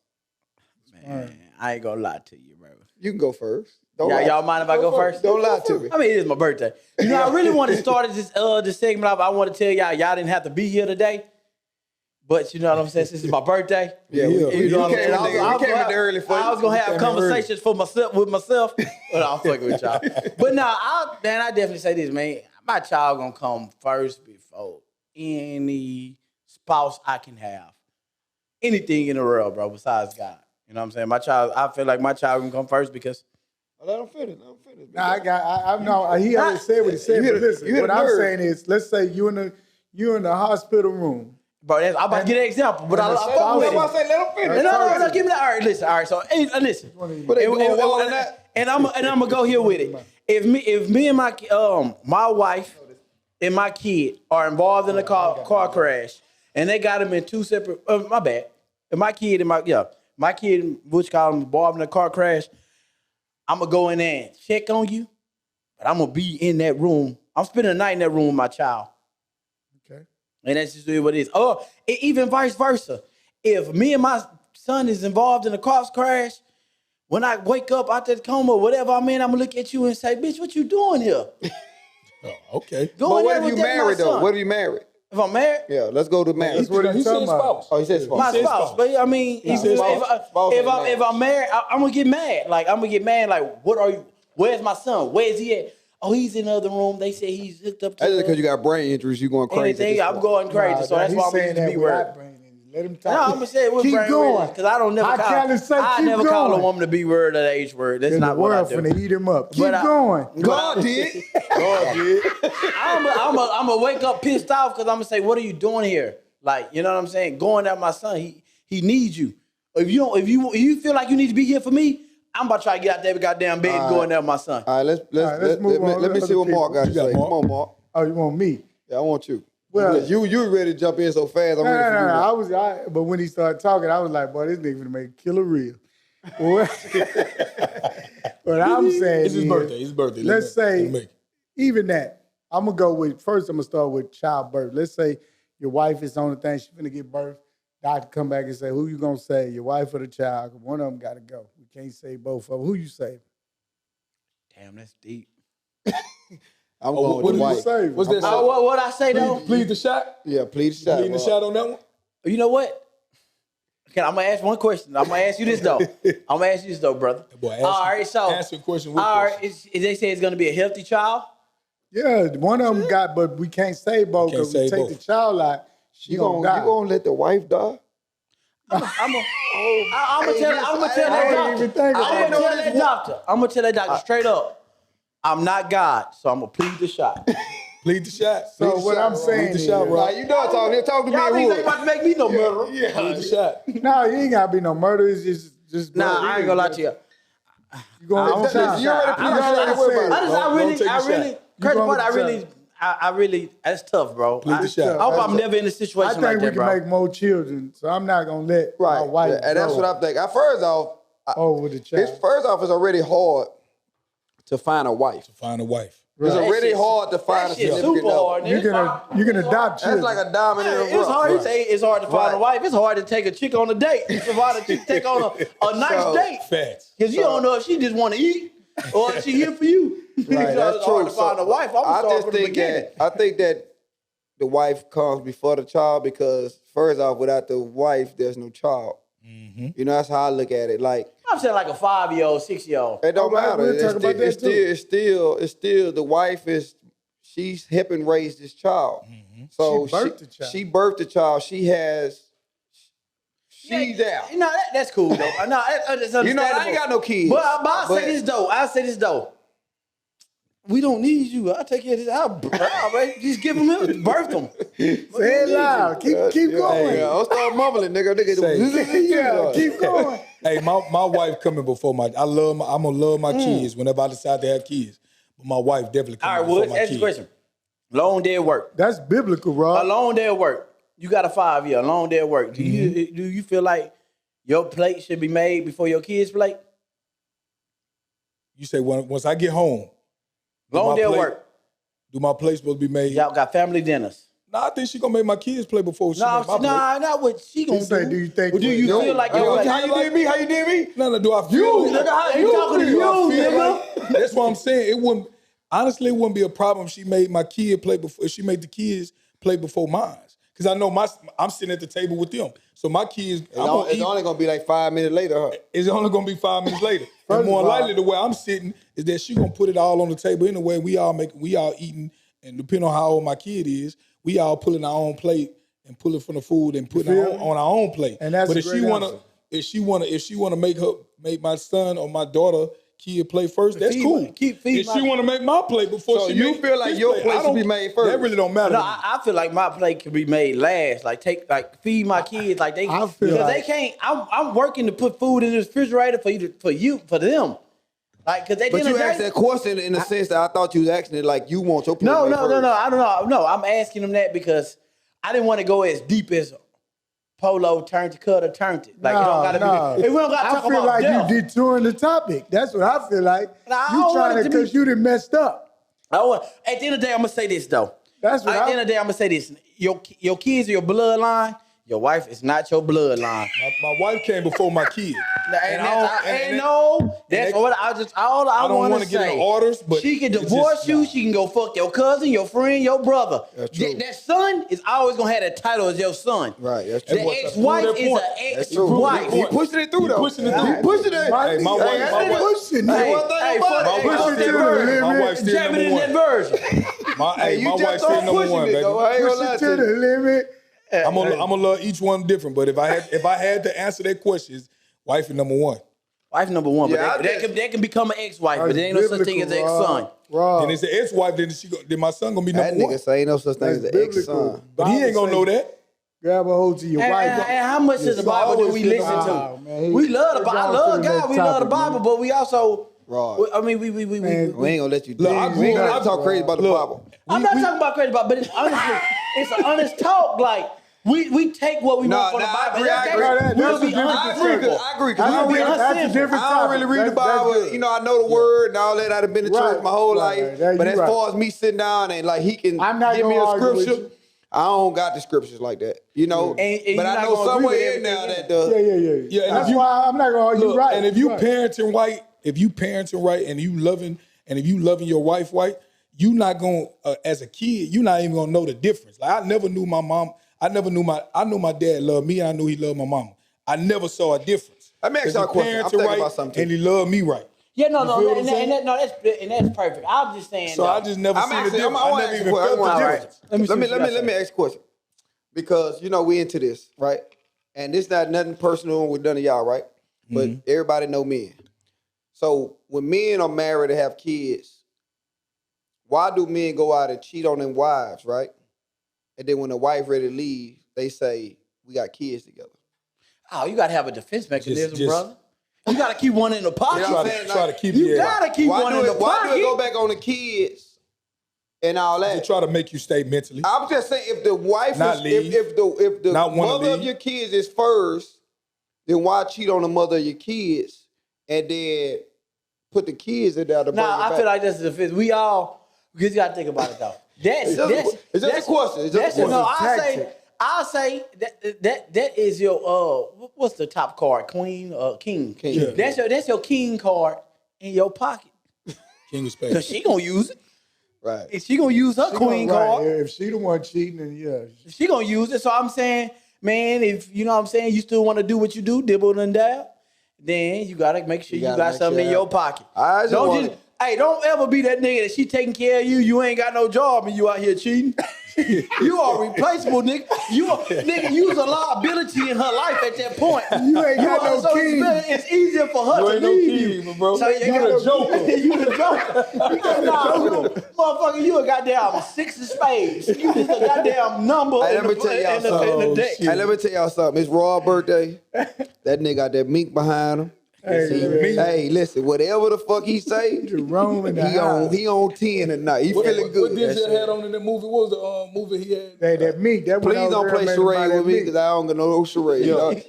Man, I ain't gonna lie to you, bro. You can go first. Y'all mind if I go first? Don't lie to me. I mean, it is my birthday. You know, I really want to start this segment off. I want to tell y'all didn't have to be here today. But you know what I'm saying? Since it's my birthday. Yeah, you know what I'm saying? I was going to have conversations with myself. But I'm fucking with y'all. But no, I definitely say this, man. My child going to come first before any spouse I can have. Anything in the world, bro, besides God. You know what I'm saying? My child, I feel like my child can come first because let him finish. Nah, he already said what he said. But listen, what I'm saying is, let's say you in the hospital room. Bro, I'm about to get an example, but I fuck with it. Let him finish. No, give me that. All right, listen. All right, so listen. And I'm gonna go here with it. If me and my wife and my kid are involved in a car crash, and they got them in two separate. My bad. And my kid which got them involved in a car crash. I'm gonna go in there and check on you, but I'm gonna be in that room. I'm spending the night in that room with my child. Okay. And that's just what it is. Oh, even vice versa. If me and my son is involved in a car crash, when I wake up out that coma or whatever I'm in, I'm gonna look at you and say, bitch, what you doing here? Oh, okay. But what if you married though? What if you married? If I'm married? Yeah, let's go to marriage. That's what he said spouse. Oh, he said spouse. My spouse. But I mean, if I'm married, I'm gonna get mad. Like, I'm gonna get mad. Like, what are you? Where's my son? Where's he at? Oh, he's in the other room. They say he's hooked up to. That's because you got brain injuries. You going crazy. I'm going crazy. So that's why I'm going to be word. Let him talk. No, I'm gonna say it with keep brain going because I don't never. I never call a woman the B word or the H word. That's not what I do. Finna eat him up. Keep going. God did. God did. I'm gonna wake up pissed off because I'm gonna say, "What are you doing here?" Like, you know what I'm saying? Going at my son, he needs you. If you feel like you need to be here for me, I'm about to try to get out there goddamn bed and go in there with my son. All right, let's move on. Let me see what Mark got to say. Come on, Mark. Oh, you want me? Yeah, I want you. Well, you ready to jump in so fast. I'm ready for you. But when he started talking, I was like, boy, this nigga gonna make killer real. But I'm saying it's his birthday. His birthday. Let's say even that. I'm gonna start with childbirth. Let's say your wife is on the thing, she's gonna give birth. Doctor come back and say, who you gonna say, your wife or the child? One of them gotta go. We can't say both of them. Who you say? Damn, that's deep. I'm going with the wife. What's that? What I say though? Plead the shot. Yeah, plead the shot. Plead the shot on that one. You know what? Okay, I'm gonna ask one question. I'm gonna ask you this though. Brother. Boy, ask a question. All right, they say it's gonna be a healthy child. Yeah, one of them got, but we can't say both because we take the child out. You gonna let the wife die? I'm gonna tell that doctor straight up. I'm not God, so I'm gonna plead the shot. Plead the shot. So what I'm saying is, you know what I'm talking to me. Y'all think they about to make me no murderer? Yeah, plead the shot. No, you ain't gotta be no murderer. It's just. Nah, I ain't gonna lie to you. You gonna let the child? I really, that's tough, bro. Plead the shot. I hope I'm never in a situation like that, bro. I think we can make more children, so I'm not gonna let my wife. And that's what I'm thinking. First off, with the child. It's already hard to find a wife. It's already hard to find a significant other. You can adopt children. That's like a diamond in the rough. It's hard. You say it's hard to find a wife. It's hard to take a chick on a date. It's hard to take on a nice date. Facts. Because you don't know if she just want to eat or if she here for you. Right, that's it's true. hard to find a wife. I think that the wife comes before the child because first off, without the wife, there's no child. You know, that's how I look at it. Like, I'm saying like a 5-year-old, 6-year-old. it don't All right, matter. we'll talk about that too. It's still the wife she's helping raise this child. So She birthed the child. She birthed the child. She's there. You know, that's cool though. No, that's understandable. You know, I ain't got no kids. But I'll say this though. We don't need you. I'll take care of this. I'll just give them birth them. Say it loud. Keep going. Hey, I'll start mumbling, nigga. Yeah, keep going. Hey, my wife coming before I'm gonna love my kids whenever I decide to have kids. But my wife definitely All coming right, before Woods, my ask the kids. question. Long day at work. That's biblical, Rob. A long day at work. You got a 5-year, long day at work. Do you feel like your plate should be made before your kids' plate? You say once I get home, Long day at work. do my plate supposed to be made? Y'all got family dinners. Nah, I think she gonna make my kids play before she make my plate. Not what she gonna say, do. do you think- Or do you Yo, feel like Hey, your plate? how you did me? How you did me? No, do I feel it? nigga, how They talking to you, Like, that's what I'm saying. It wouldn't be a problem if she made my kid play before. If she made the kids play before mine, because I know I'm sitting at the table with them. So my kids, It's only gonna be like 5 minutes later. Huh? it's only gonna be 5 minutes later. First And more of all- likely, the way I'm sitting is that she gonna put it all on the table anyway. We all eating, and depending on how old my kid is, we all pulling our own plate and pulling from the food and putting feel me? on our own plate. And that's but a if she great wanna, answer. if she wanna make my son or my daughter kid play first, that's Feed cool. my- feed if my- she wanna make my plate before So she you make feel like his your plate, plate I should be don't- made first? That really don't matter. No, to me. I feel like my plate could be made last. Like feed my kids. Like I feel because like- they can't. I'm working to put food in the refrigerator for them. Like because they But didn't. you asked that question in the sense that I thought you was asking it like you want your plate No, made no, first. no, no. I don't know. No, I'm asking them that because I didn't want to go as deep as Polo turned to Cutter turned it. Like it don't gotta be. We don't gotta talk I feel about like death. you detouring the topic. That's what I feel like. Nah, I You don't want trying it to to be- because you done messed up. At the end of the day, I'm gonna say this though. That's what At the end of the day, I'm gonna say this. Your kids are your bloodline. Your wife is not your bloodline. My wife came before my kid. And I don't- that's and- no, that's that- what all I don't want wanna to get say. in orders, but she can it's divorce just- you. She can go fuck your cousin, your friend, your brother. That's true. That son is always gonna have that title as your son. Right, that's The true. what- ex-wife prove that is point. an That's true. ex-wife. He pushing it through though. pushing it through. He pushing it. Hey, my wife- my wife- pushing it. Hey, one thing Hey, about fuck- it. hey, Hey, fuck push that it version. through. My wife's still Jamming in number that one. version. My You wife's just still don't number pushing one, it baby. though. I ain't Push gonna lie it to to the you. limit. I'm gonna love each one different, but if I had to answer that question, wife is number one. Wife number one, Yeah, but that can become an ex-wife, but That's there ain't no such thing as biblical, ex-son. Rob. And it's the ex-wife, then my son gonna be That number one. nigga say ain't no such thing as That's an biblical. ex-son. But he ain't gonna know that. Grab a hold to your And, wife. and how much of the Bible do we listen to? Man, We love the Bible. I love God. God. We love the Bible, but we also. Right. I mean, we Man, We ain't gonna let you do Look, it. I We ain't grew gonna up- talk crazy about the Look, Bible. I'm not talking about crazy Bible, but it's honestly, it's an honest talk. Like we take what we want from the Bible. I agree. We'll be I agree. unfaithful. I agree. That's Cause a different I don't really read the Bible. You know, I know the word and all that. I've been to church Right, my whole right, life. right. But You as right. far as me sitting down and like he can I'm not give me a gonna argue with scripture, you. I don't got the scriptures like that. You know, And but you're I not know gonna agree somewhere with in there everything that the Yeah, and That's if you- why I'm not gonna argue. Look, Right. and if you right. parenting right, and you loving your wife right, you not gonna as a kid, you not even gonna know the difference. Like I never knew my mom. I knew my dad loved me, and I knew he loved my mama. I never saw a difference. Let me ask 'Cause y'all a he question. I'm parented thinking right, about something, too. and he loved me right. Yeah, no, You feel what I'm saying? that's perfect. I'm just saying. So I just never I'm seen the asking, difference. I I want never to even felt the ask difference. Let me see what you let gotta me ask a question because you know we into this right, and this not nothing personal with none of y'all right, but everybody know men. So when men are married and have kids, why do men go out and cheat on their wives, right? And then when the wife ready to leave, they say we got kids together. Oh, you gotta have a defense mechanism, just- brother. You gotta keep one in the pocket. You know what I'm saying? Try to keep You yeah. gotta keep one in the Why do pocket. it go back on the kids and all They that? try to make you stay mentally. I'm just saying if the wife Not is leave. if the Not wanna mother of leave. your kids is first, then why cheat on the mother of your kids and then put the kids in there to bring it Nah, I back? feel like that's the defense. We just gotta think about it though. It's just a question. It's just a No, question. I say that is your what's the top card? Queen or king? King. Yeah. That's your king card in your pocket. King of Cause Spades. she gonna use it. Right. She gonna use her She queen gonna- right, card. If she the one cheating, then yeah. She gonna use it. So I'm saying man, if you know what I'm saying, you still want to do what you do, dibble and dab, then you gotta make sure you gotta got make something sure in your pocket. I just wanna- Hey, don't ever be that nigga that she taking care of you. You ain't got no job and you out here cheating. You are replaceable, nigga. Nigga, you's a liability in her life at that point. You ain't got no so key. it's easier for her to ain't no leave key, you. bro. So You the joker. You the joker. Motherfucker, you a goddamn 6 of spades. You just a goddamn number Hey, in let me tell y'all the something. deck. Hey, let me tell y'all something. It's Raw birthday. That nigga got that mink behind him. Hey, listen, whatever the fuck he say, Jerome in the he house. on 10 tonight. He feeling What good. Denzel had on in that movie? What was the movie he had? Hey, that meat. That one Please over don't there play made charade by with that me meat. because I don't get no charades.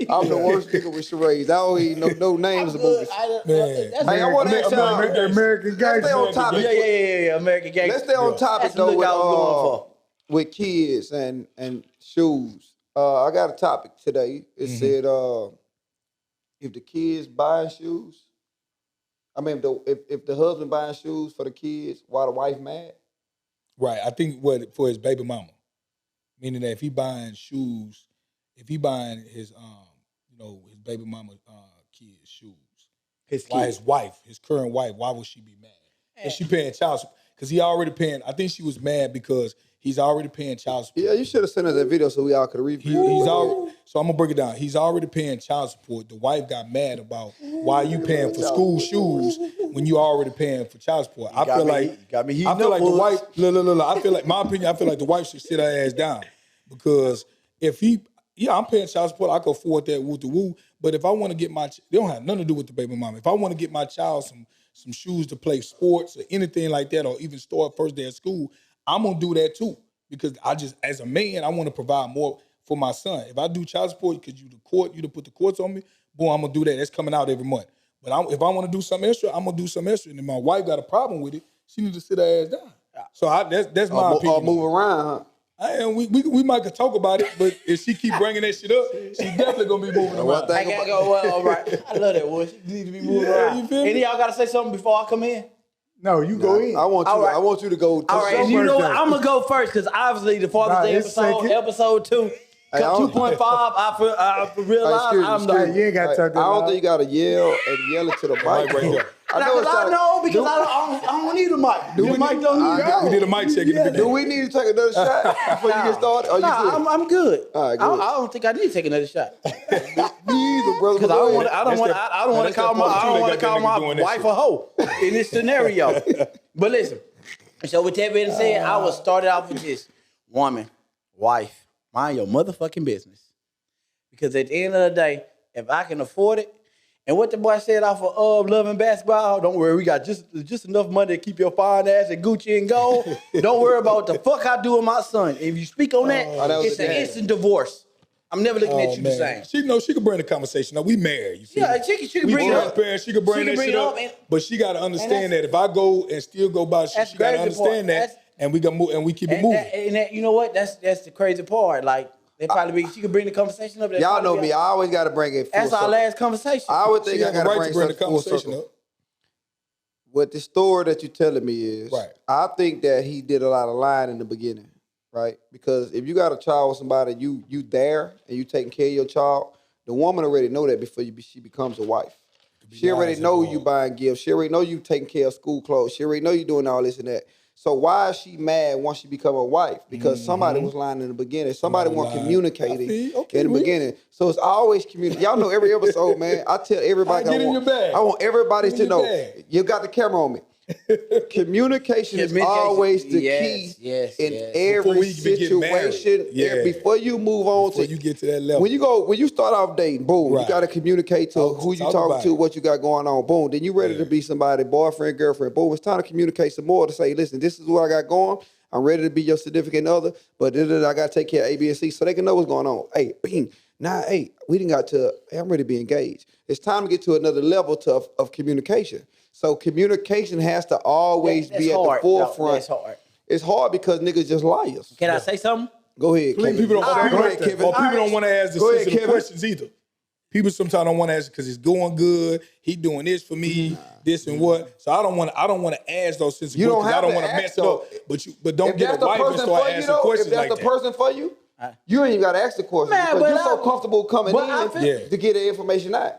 I'm the worst nigga with charades. I don't even know names of movies. Man. Hey, I want to ask y'all. American Let's stay on Gangster. topic. Yeah, American Gangster. Let's stay on topic That's the look I was going for. with kids and shoes. I got a topic today. It said if the kids buying shoes, I mean if the husband buying shoes for the kids, why the wife mad? Right. I think for his baby mama, meaning that if he buying shoes, if he buying his his baby mama kids shoes, why his wife, his current wife, why would she be mad? Is she paying child support? Because he already paying. I think she was mad because he's already paying child support. Yeah, you should have sent us that video so we all could review. He's already, so I'm gonna break it down. He's already paying child support. The wife got mad about why you paying for school shoes when you already paying for child support. I feel like the wife. Look. I feel like my opinion. I feel like the wife should sit her ass down because if I'm paying child support. I can afford that woo to woo. But if I want to get they don't have nothing to do with the baby mama. If I want to get my child some shoes to play sports or anything like that, or even start first day of school, I'm gonna do that too. Because as a man, I want to provide more for my son. If I do child support because you to put the courts on me, boom, I'm gonna do that. That's coming out every month. But if I want to do something extra, I'm gonna do something extra. And if my wife got a problem with it, she needs to sit her ass down. So that's my opinion. Or move around, huh? And we might could talk about it, but if she keep bringing that shit up, she definitely gonna be moving around. I gotta go. Well, all right. I love that one. She need to be moving around. You feel me? Any of y'all gotta say something before I come in? No, you go in. I want you. All right. I want you to go. All right, and you know what? birthday. I'm gonna go first because obviously the Father's Day it's second. episode 2, I don't- 2.5. I realize Excuse me, I'm excuse the. me. You ain't got to talk that I don't loud. think you gotta yell and yell it to the mic. Right bro. here. I know it's I like- know because I don't need a mic. The mic don't need got- We did a mic check in the Do beginning. we need to take another shot before you get started? Or you good? I'm good. All right, I good. don't think I need to take another shot Me either, brother. because I don't want That's to that call part two my that got that nigga doing that wife shit. a hoe in this scenario. But listen, so with that being said, I will start it off with this: woman, wife, mind your motherfucking business. Because at the end of the day, if I can afford it, and what the boy said off of Love and Basketball, don't worry, we got just enough money to keep your fine ass at Gucci and gold. Don't worry about what the fuck I do with my son. If you speak on that, that was it's the an dad. instant divorce. I'm never looking at you the Man. same. She could bring the conversation up. We married. You feel Yeah, me? she can We bring it up. transparent. She could bring that shit up, and- but she got to understand that's- that if I go and still go buy shit, That's she got to crazy part. understand that, That's- and we got move and we keep it And moving. that, you know what? That's the crazy part. Like they probably she could bring the conversation up. Y'all know me. I always got to bring it full That's our circle. last conversation. I would She think I got the got to right bring to bring the something full conversation circle. up. What the story that you're telling me is, Right. I think that he did a lot of lying in the beginning, right? Because if you got a child with somebody, you there and you taking care of your child, the woman already know that before she becomes a wife. She already lies know involved. you buying gifts. She already know you taking care of school clothes. She already know you doing all this and that. So why is she mad once she become a wife? Because somebody was lying in the beginning. Somebody wasn't lied. communicating I feel- okay, in the Rick. beginning. So it's always communicating. Y'all know every episode, man. I tell everybody Get in your bag. I want everybody Get to in your know. bag. You got the camera on me. Communication is always the key in Before every we even get married. situation. Yeah. Before you move on Before to you get to that level. when you start off dating, boom, Right. you got to communicate to who you talk talking about to, it. what you got going on. Boom, then you ready to be somebody, boyfriend, girlfriend. Boom, it's time to communicate some more to say, listen, this is what I got going. I'm ready to be your significant other, but I got to take care of A, B, and C so they can know what's going on. Hey, bing. Nah, hey, we didn't got to, hey, I'm ready to be engaged. It's time to get to another level of communication. So communication has to always That's be at hard. the forefront. That's hard. It's hard because niggas just liars. Can I say something? Go ahead, Kevin. People don't, Go ahead, Kevin. or people don't want to ask the Go ahead, sensitive Kevin. questions either. People sometimes don't want to ask because it's going good. He doing this for me, this and what. So I don't want to ask those sensitive You don't questions. I have don't to want to ask mess it up. But don't If get that's a the wife and person start for you, asking though, questions if that's like the that. person for you, You ain't even got to ask the question Man, because but you're so I- comfortable coming but I in feel- to get the information out.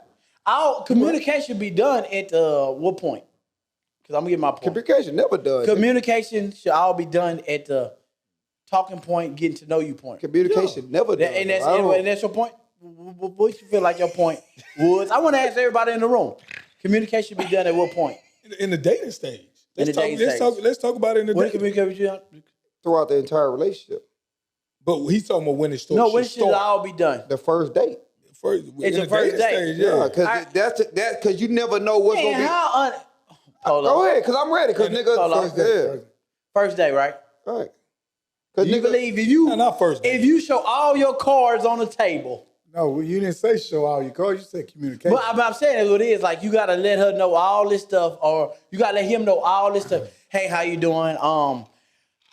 Our communication be done at what point? Because I'm gonna get my point. Communication never done. Communication should all be done at the talking point, getting to know you point. Communication never done. And that's your point. What you feel like your point was? I want to ask everybody in the room. Communication be done at what point? In the dating stage. In the dating stage. Let's talk about it in the When dating. communication? Throughout the entire relationship. But he's talking about when it starts. No, when should it all be done? The first date. First, It's in the first dating date. stage, Yeah, yeah. because because you never know what's Man, gonna be. hold Go on. ahead, because I'm ready. Because nigga, Hold on. first day. First day, right? All right. Because You believe if you No, not first day. if you show all your cards on the table. No, you didn't say show all your cards. You said communication. But I'm saying that's what it is. Like you gotta let her know all this stuff, or you gotta let him know all this stuff. Hey, how you doing?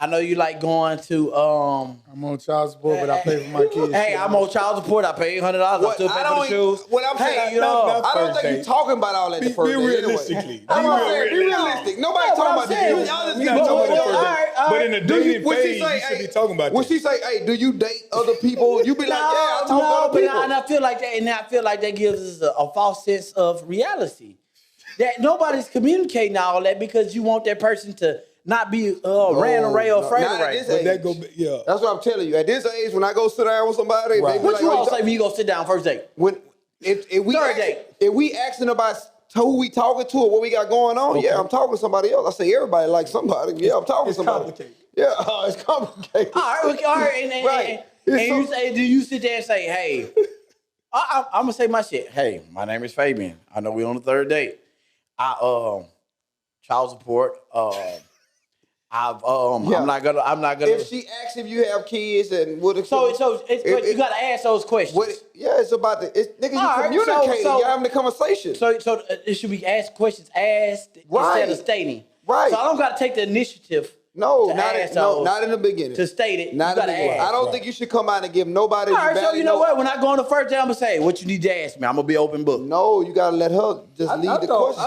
I know you like going to I'm on child support, but I pay for my kids. Hey, I'm on child support. I pay $800. I What, still pay I for the don't shoes. what I'm saying, Hey, not I don't first think you're date. talking about all that the Be first day. realistically. Anyway. I'm not saying, be realistic. Nobody's Yeah, but talking I'm about saying- this. Y'all just We're get not to talking it. about the first all date. right. But in the Do you- dating when she phase, say, you should hey, be talking about when this. she say, hey, do you date other people? You be like, yeah, I talk to other but people. and I feel like that, and I feel like that gives us a false sense of reality. That nobody's communicating all that because you want that person to not be ran array or afraid not at array. this But age. that go, yeah. That's what I'm telling you. At this age, when I go sit down with somebody, Right. they be What like, you oh, all talk- say when you go sit down first date? when if we Third asking, date. if we asking about who we talking to or what we got going on, yeah, I'm talking to somebody else. I say everybody like somebody. Yeah, I'm talking to It's somebody. complicated. Yeah, it's complicated. All right, okay, all right, and Right. and It's you so- say, do you sit there and say, hey, I'm gonna say my shit. Hey, my name is Fabian. I know we on the third date. I child support. Yeah. I'm not gonna. If she asks if you have kids and what, So it's, but you gotta ask those questions. what? Yeah, it's about the nigga. You All right, communicating. so- You're having the conversation. So it should be asked questions asked Right. instead of stating. Right. So I don't gotta take the initiative. no, to not ask in, no, those not in the beginning. to state it. Not You in the gotta beginning. ask. I don't think you should come out and give nobody. All right, so value, you know no- what? When I go on the first day, I'm gonna say, what you need to ask me. I'm gonna be open book. No, you gotta let her just lead the question.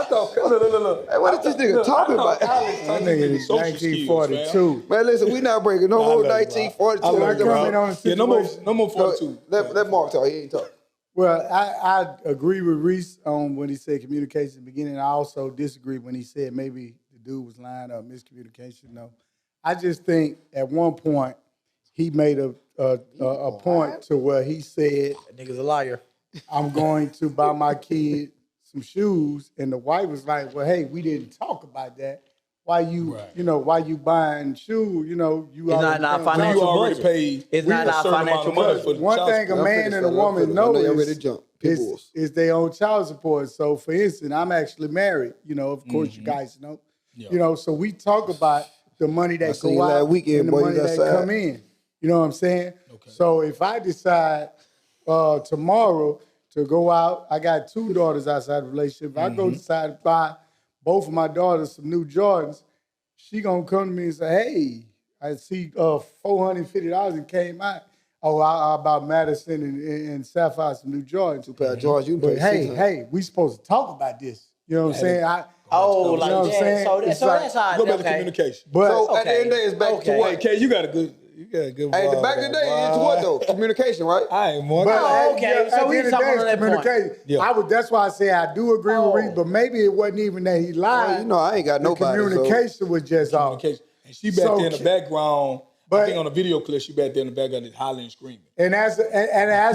Look. Hey, what is this nigga talking about? That nigga is Social skills, 1942. Man, listen, we not breaking no I more love you, bro. 1942. I love Can I you, bro. comment on the Yeah, situation? no more 42. Let Mark talk. He ain't talking. Well, I agree with Reese on when he said communication in the beginning. I also disagree when he said maybe the dude was lying or miscommunication. No, I just think at one point he made a point to where he said, That nigga's a liar. I'm going to buy my kid some shoes. And the wife was like, well, hey, we didn't talk about that. Why you, Right. why you buying shoes? You It's not in our When financial you already budget. paid It's not a our certain amount financial of money budget. for the One child thing a support. man and a woman I know know y'all ready to is, jump. Pit bulls. is they own child support. So, for instance, I'm actually married. Of course, you guys know. Yeah. So we talk about the money that seen you go last out weekend, and the boy, you money got that sad. come in. You know what I'm saying? Okay. So if I decide tomorrow to go out, I got two daughters outside the relationship. If I go decide to buy both of my daughters some new Jordans, she gonna come to me and say, hey, I see $450 and came out. Oh, I bought Madison and Sapphire some new Jordans. Pat George, you But pay hey, we supposed to talk about this. You know what I'm saying? Oh, You like know what I'm that. saying? So, It's so like- that's how. Go back to Okay. communication. But So at the end of the day, it's back to Okay. Hey, what? Kay, you got a good Hey, the back of the day, it's what though? Communication, right? All right, Mark. But Oh, okay. So at we the end of the talking day, on it's that point. communication. Yeah. That's why I say I do agree with Reese, Oh. but maybe it wasn't even that he lied. Well, you know, I ain't got the nobody. So. communication was just off. Communication. And she back So there in the ki- background. But- I think on the video clip, she back there in the background hollering and screaming. And as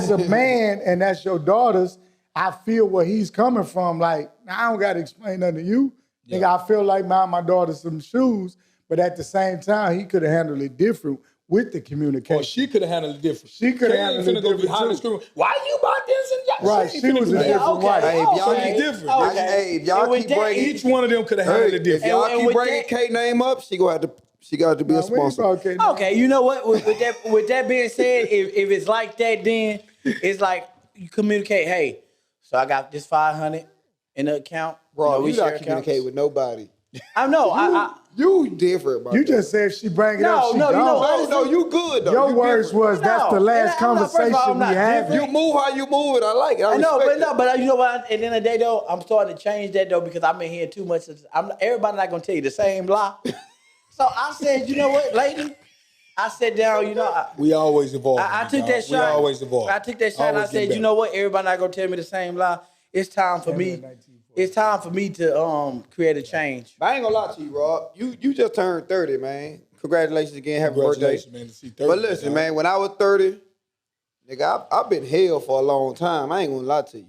a man, and that's your daughters, I feel where he's coming from. Like, I don't got to explain nothing to you. Nigga, I feel like buying my daughter some shoes, but at the same time, he could have handled it different with the communication. Or she could have handled it different. She coulda Kay ain't handled it finna go be different, hollering and too. screaming, why you bought this and that? Right, ain't she finna was do a that. different wife. Hey, if y'all keep- different. Hey, if y'all And with keep that, bringing, Each one of them could have handled it if different. y'all And keep with bringing that- K name up, she got to be a Nah, we ain't sponsor. talking- Okay, you know what? With that being said, if it's like that, then it's like you communicate. Hey, so I got this 500 in the account. Bro, we you share not communicate accounts. with nobody. I know. You different, bro. You just said if she bring it No, up, she no, you know gone. what? No, you good though. Your You words different. was that's the No, last and I'm not- first of all, conversation I'm we not had. different. You move how you move it. I like it. I know, respect but you know what? At the end of the day, though, I'm starting to change that though because I've been hearing too much. Everybody not gonna tell you the same lie. So I said, you know what, lady, I sat down, you know. We always evolve. I took that shot. We always evolve. I took that shot and I said, you know what? Everybody not gonna tell me the same lie. It's time for me. It's time for me to create a change. But I ain't gonna lie to you, Rob. You just turned 30, man. Congratulations again. Happy birthday. Man, to see 30, But listen, man, when I was 30, nigga, I've been hell for a long time. I ain't gonna lie to you.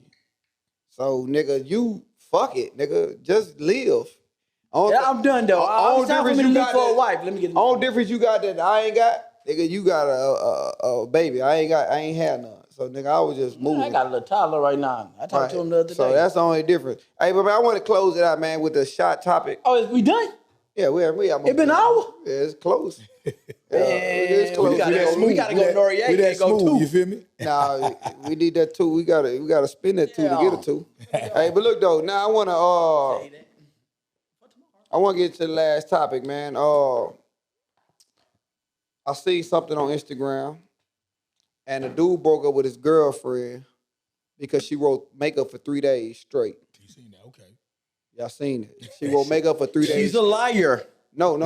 So, nigga, you fuck it, nigga. Just live. I'm done though. It's time for me to look for a wife. Let me get. Only difference you got that I ain't got, nigga, you got a baby. I ain't had none. So, nigga, I was just moving. I got a little toddler right now. I talked to him the other day. So that's the only difference. Hey, but man, I want to close it out, man, with the shot topic. Oh, is we done? Yeah, we have. It been an hour? Yeah, it's close. It's close. We gotta go Noriega. We that and go smooth, two. you feel me? Nah, we need that two. We gotta spin that two to get a two. Hey, but look though, now I wanna get to the last topic, man. I see something on Instagram, and a dude broke up with his girlfriend because she wrote makeup for 3 days straight. You seen that? Okay. Y'all seen it? She wrote makeup for 3 days. She's a liar. No.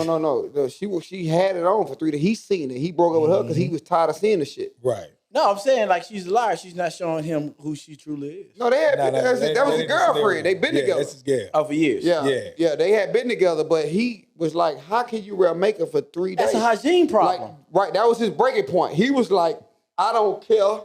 She had it on for 3 days. He seen it. He broke up with her because he was tired of seeing the shit. Right. No, I'm saying like she's a liar. She's not showing him who she truly is. No, that was his girlfriend. They been together. That's his girl. Oh, for years. Yeah. They had been together, but he was like, "How can you wear makeup for 3 days?" That's a hygiene problem. Right. That was his breaking point. He was like, "I don't care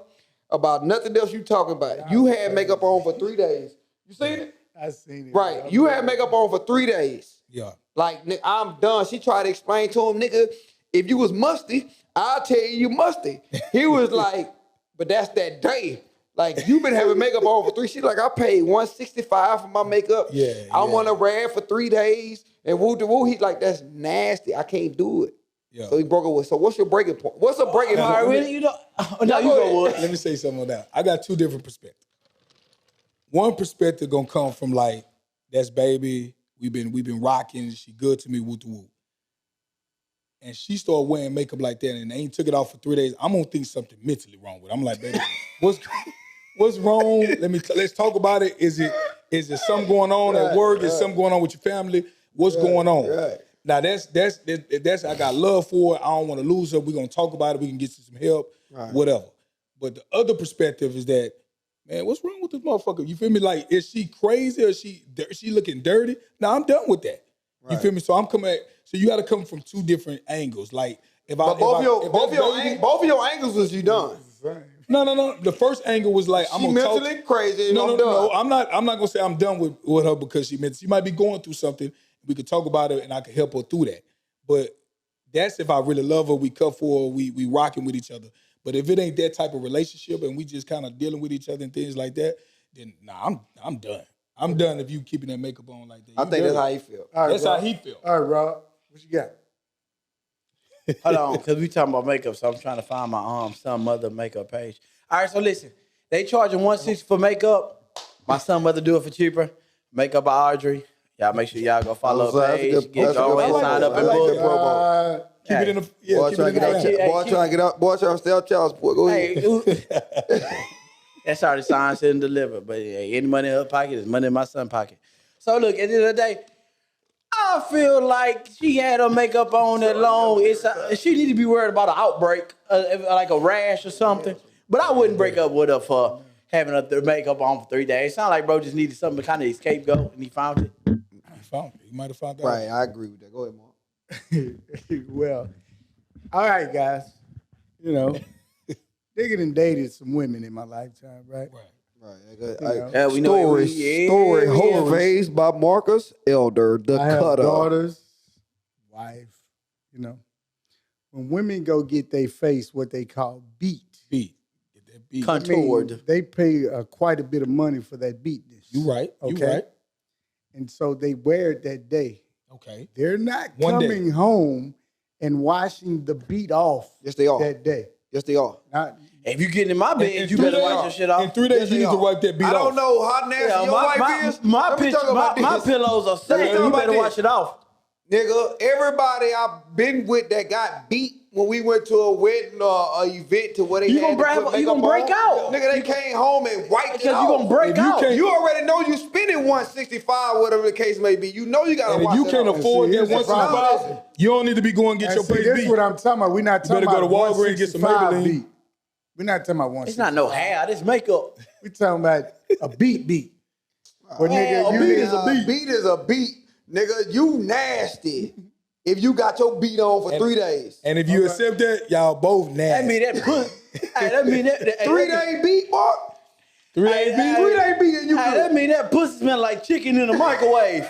about nothing else you talking about. You had makeup on for 3 days. You seen it? I seen it. Right. You had makeup on for 3 days. Yeah. Like, nigga, I'm done." She tried to explain to him, "Nigga, if you was musty, I'll tell you musty." He was like, "But that's that day. Like, you been having makeup on for 3." She's like, "I paid $165 for my makeup. I want to wear it for 3 days." And woo to woo, he's like, "That's nasty. I can't do it." Yeah. So he broke it with. So what's your breaking point? What's a breaking point? Really? You know? No, you go Woods. Let me say something on that. I got two different perspectives. One perspective gonna come from like, that's baby. We've been rocking. She good to me. Woo to woo. And she started wearing makeup like that, and they ain't took it off for 3 days. I'm gonna think something mentally wrong with it. I'm like, baby, what's wrong? Let's talk about it. Is it something going on at work? Is something going on with your family? What's going on? Right. Now that's I got love for it. I don't want to lose her. We're gonna talk about it. We can get you some help, whatever. But the other perspective is that, man, what's wrong with this motherfucker? You feel me? Like, is she crazy or she looking dirty? No, I'm done with that. Right. You feel me? So I'm coming at, so you got to come from two different angles. Like, both of your angles was you done. No. The first angle was like, I'm she gonna mentally crazy. No. I'm not gonna say I'm done with her because she might be going through something. We could talk about it and I could help her through that. But that's if I really love her, we cut for her, we rocking with each other. But if it ain't that type of relationship and we just kind of dealing with each other and things like that, then I'm done. I'm done if you keeping that makeup on like that. I think that's how he feel. All right, that's Rob. how he feel. All right, Rob, what you got? Hold on, because we talking about makeup, so I'm trying to find my son mother makeup page. All right, so listen, they charging $160 for makeup. My son mother do it for cheaper. Makeup by Audrey. Y'all make sure y'all go follow her page. Go and sign up and book. Keep it in the boy trying to get up. Boy trying to stay up Charles. Boy, go ahead. That's already signed, sent, and delivered. But any money in her pocket is money in my son's pocket. So look, at the end of the day, I feel like she had her makeup on that long. She need to be worried about an outbreak, like a rash or something. But I wouldn't break up with her for having her makeup on for 3 days. It sounds like bro just needed something to kind of scapegoat, and he found it. He might have found out. Right, I agree with that. Go ahead, Mark. Well, all right, guys. You know, nigga done dated some women in my lifetime, right? Right. We know Story Whole Phase by Marcus Elder, the I have cutter. daughters, wife, you know. When women go get their face what they call beat. Get that beat. Contoured. They pay quite a bit of money for that beatness. You right. Okay? You right. And so they wear it that day. Okay. They're not One day. coming home and washing the beat off. Yes, they are. That day. Yes, they are. If you get in my bed, In you 3 better days- wash your shit off. In 3 days, you need to wipe that beat off. I don't know how nasty your wife is. Let me talk about My this. pillows are set. Let me talk You about better this. wash it off. Nigga, everybody I've been with that got beat when we went to a wedding or an event to where they You had gonna to put break- you makeup gonna break on, out. nigga, they came home and wiped it Because off. you gonna break If you out. can't- You already know you spending 165, whatever the case may be. You know you gotta And if watch you it can't off. afford See, that here's the once in a problem. while, you don't need to be going get And your see, face this beat. is what I'm talking about. We're not You talking better go about to Walgreens and get some 165 Maybelline. beat. We're not talking about 165. It's not no hair. This makeup. We're talking about a beat. Well, Yeah, nigga, a you beat need is a beat. Beat is a beat. Nigga, you nasty if you got your beat on for 3 days. And if you accept that, y'all both That nasty. mean that put. Hey, that mean that 3 day beat, boy. 3 days beat? 3 day beat and you Hey, good. that mean that pussy smell like chicken in the microwave.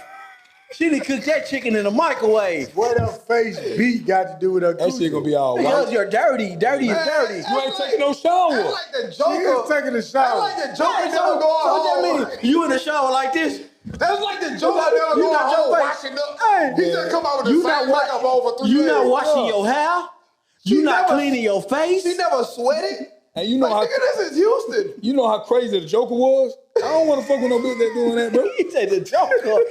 She done cooked that chicken in the microwave. What her face beat got to do with her That shit gonna be all Because right. you're dirty. Dirty is Man, dirty. You ain't taking no shower. That's like the She Joker. is taking a That's shower. like the Joker Hey, never going so home. that mean you in the shower like this? That's like the Joker got- never you going got your home face- washing up. Hey, He just come out with you the not same wa- makeup on for 3 You days. not washing Yeah. your hair? She You not never- cleaning your face? She never sweated. And you know Like, how nigga, this is Houston. you know how crazy the Joker was? I don't want to fuck with no bitch that doing that, bro. He said the Joker.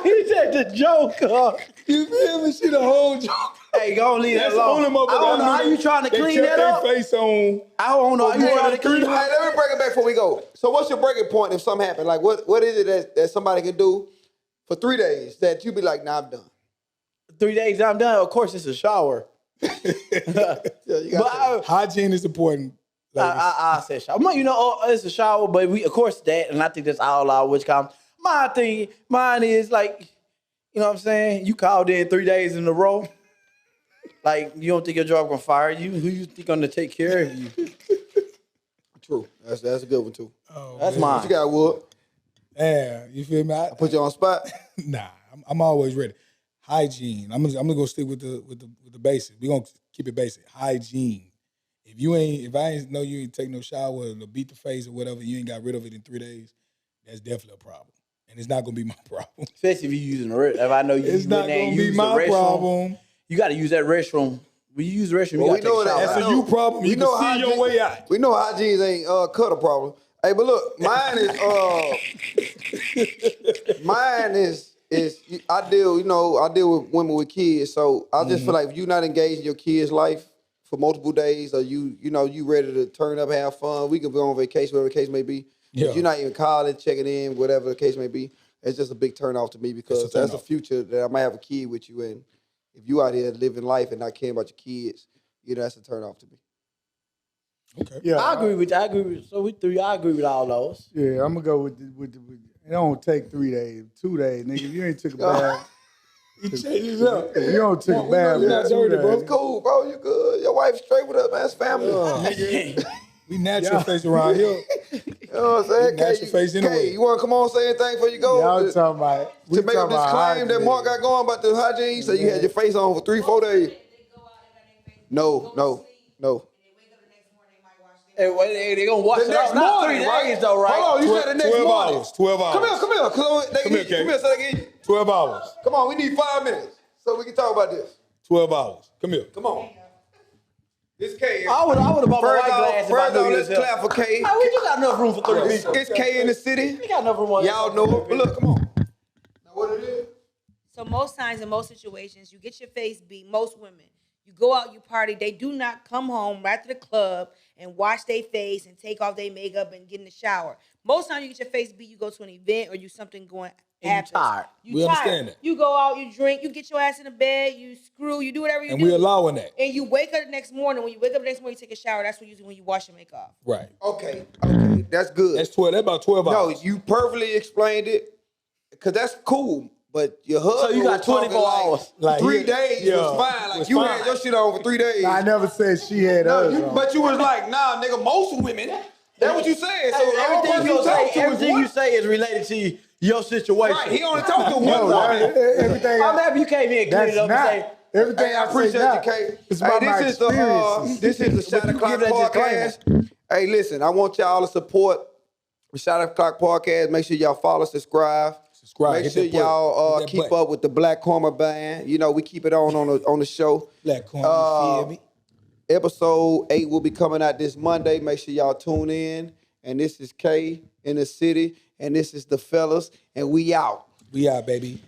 He said the Joker. You feel me? She the whole Joker. Hey, go on, leave that That's the alone. only motherfucker I don't know I how knew you trying to they clean kept that up. their face on. I don't know how you More trying than to clean three it Hey, up. let me break it back before we go. So what's your breaking point if something happened? Like what is it that somebody can do for 3 days that you be like, nah, I'm done? 3 days, I'm done. Of course, it's a shower. Yeah, you But got Hygiene is important. ladies. I said shower. You know, it's a shower, but we, of course, that, and I think that's all out which comes. Mine is like, you know what I'm saying? You called in 3 days in a row. Like, you don't think your job gonna fire you? Who you think gonna take care of you? True. That's a good one too. That's What mine. you got, Wood? Yeah, you feel me? Put you on the spot. Nah, I'm always ready. Hygiene. I'm gonna go stick with the basics. We gonna keep it basic. Hygiene. If I ain't know you ain't take no shower or beat the face or whatever, you ain't got rid of it in 3 days, that's definitely a problem. And it's not gonna be my problem. Especially if you using the restroom. If I know you It's went not there and gonna be used the my restroom, problem. you got to use that restroom. When you use the restroom, Well, you got to take a shower. That's I a know. you problem. We You know can see your way out. We know hygiene ain't cut a problem. Hey, but look, mine is I deal with women with kids, so I just feel like if you're not engaged in your kids' life for multiple days, or you ready to turn up, have fun, we can go on vacation, whatever the case may be. Yeah. If you're not even calling, checking in, whatever the case may be, it's just a big turn off to me because It's a that's turn a off. future that I might have a kid with you, and if you out here living life and not caring about your kids, that's a turn off to me. Okay. Yeah, I agree with. So we three. I agree with all those. Yeah, I'm gonna go with it don't take 3 days, 2 days, nigga. If you ain't took a bath, He changes up. if you don't take No, a we know bath, you're not in 2 dirty, bro. days, It's cool, bro. You good. Your wife's straight with us, man. It's family. We natural face around here. You know what I'm saying? Natural face anyway. You want to come on say anything before you go? y'all talking about we to make up talking this about claim that hygiene. Mark got going about the hygiene, you said you had your face on for 3-4 days. No. Hey, they gonna wash The it next off. Not 3 morning, right? days though, right? Hold on, you said the next 12 morning. hours. 12 hours. Come here. Come here, Come here, Kay. so they can hear you. 12 hours. Come on, we need 5 minutes so we can talk about this. 12 hours. Come here. Come on. This K. I would have bought my white First glass if I off, knew you let's was here. clap for K. Hey, we just got enough room for 3 people. It's K in the city. We got enough room. Y'all know it. But look, come on. Now what it is? So most times in most situations, you get your face beat. Most women, you go out, you party. They do not come home right to the club and wash their face and take off their makeup and get in the shower. Most times you get your face beat, you go to an event or you something going. And you happens. tired. We understand that. You go out, you drink, you get your ass in the bed, you screw, you do whatever you And do. we allowing that. And you wake up the next morning. When you wake up the next morning, you take a shower. That's what usually when you wash your makeup. Right. Okay. That's good. That's 12. That's about 12 No, hours. you perfectly explained it, because that's cool. But your husband you got was talking 24 hours. Like, 3 yeah, days yeah, was fine. Like was you fine. had your shit on for 3 days. I never said she had No, hers on. but you was like, nah, nigga, most women. That's what you said. So Everything you say is related to your situation. Right, he only talked to one No, woman. everything. I'm happy you came here and cleared That's it up not. and say, Everything Hey, I I say appreciate now you, Kay. is about my This is the experiences. this is the Shot you O'Clock give that podcast. Hey, listen, I want y'all to support the Shot O'Clock podcast. Make sure y'all follow, subscribe. Subscribe. Make Hit sure that button. y'all Hit that keep button. up with the Black Karma Band. You know, we keep it on the show. Black corn, you feel me? Episode 8 will be coming out this Monday. Make sure y'all tune in. And this is Kay in the city. And this is the fellas. And we out. We out, baby.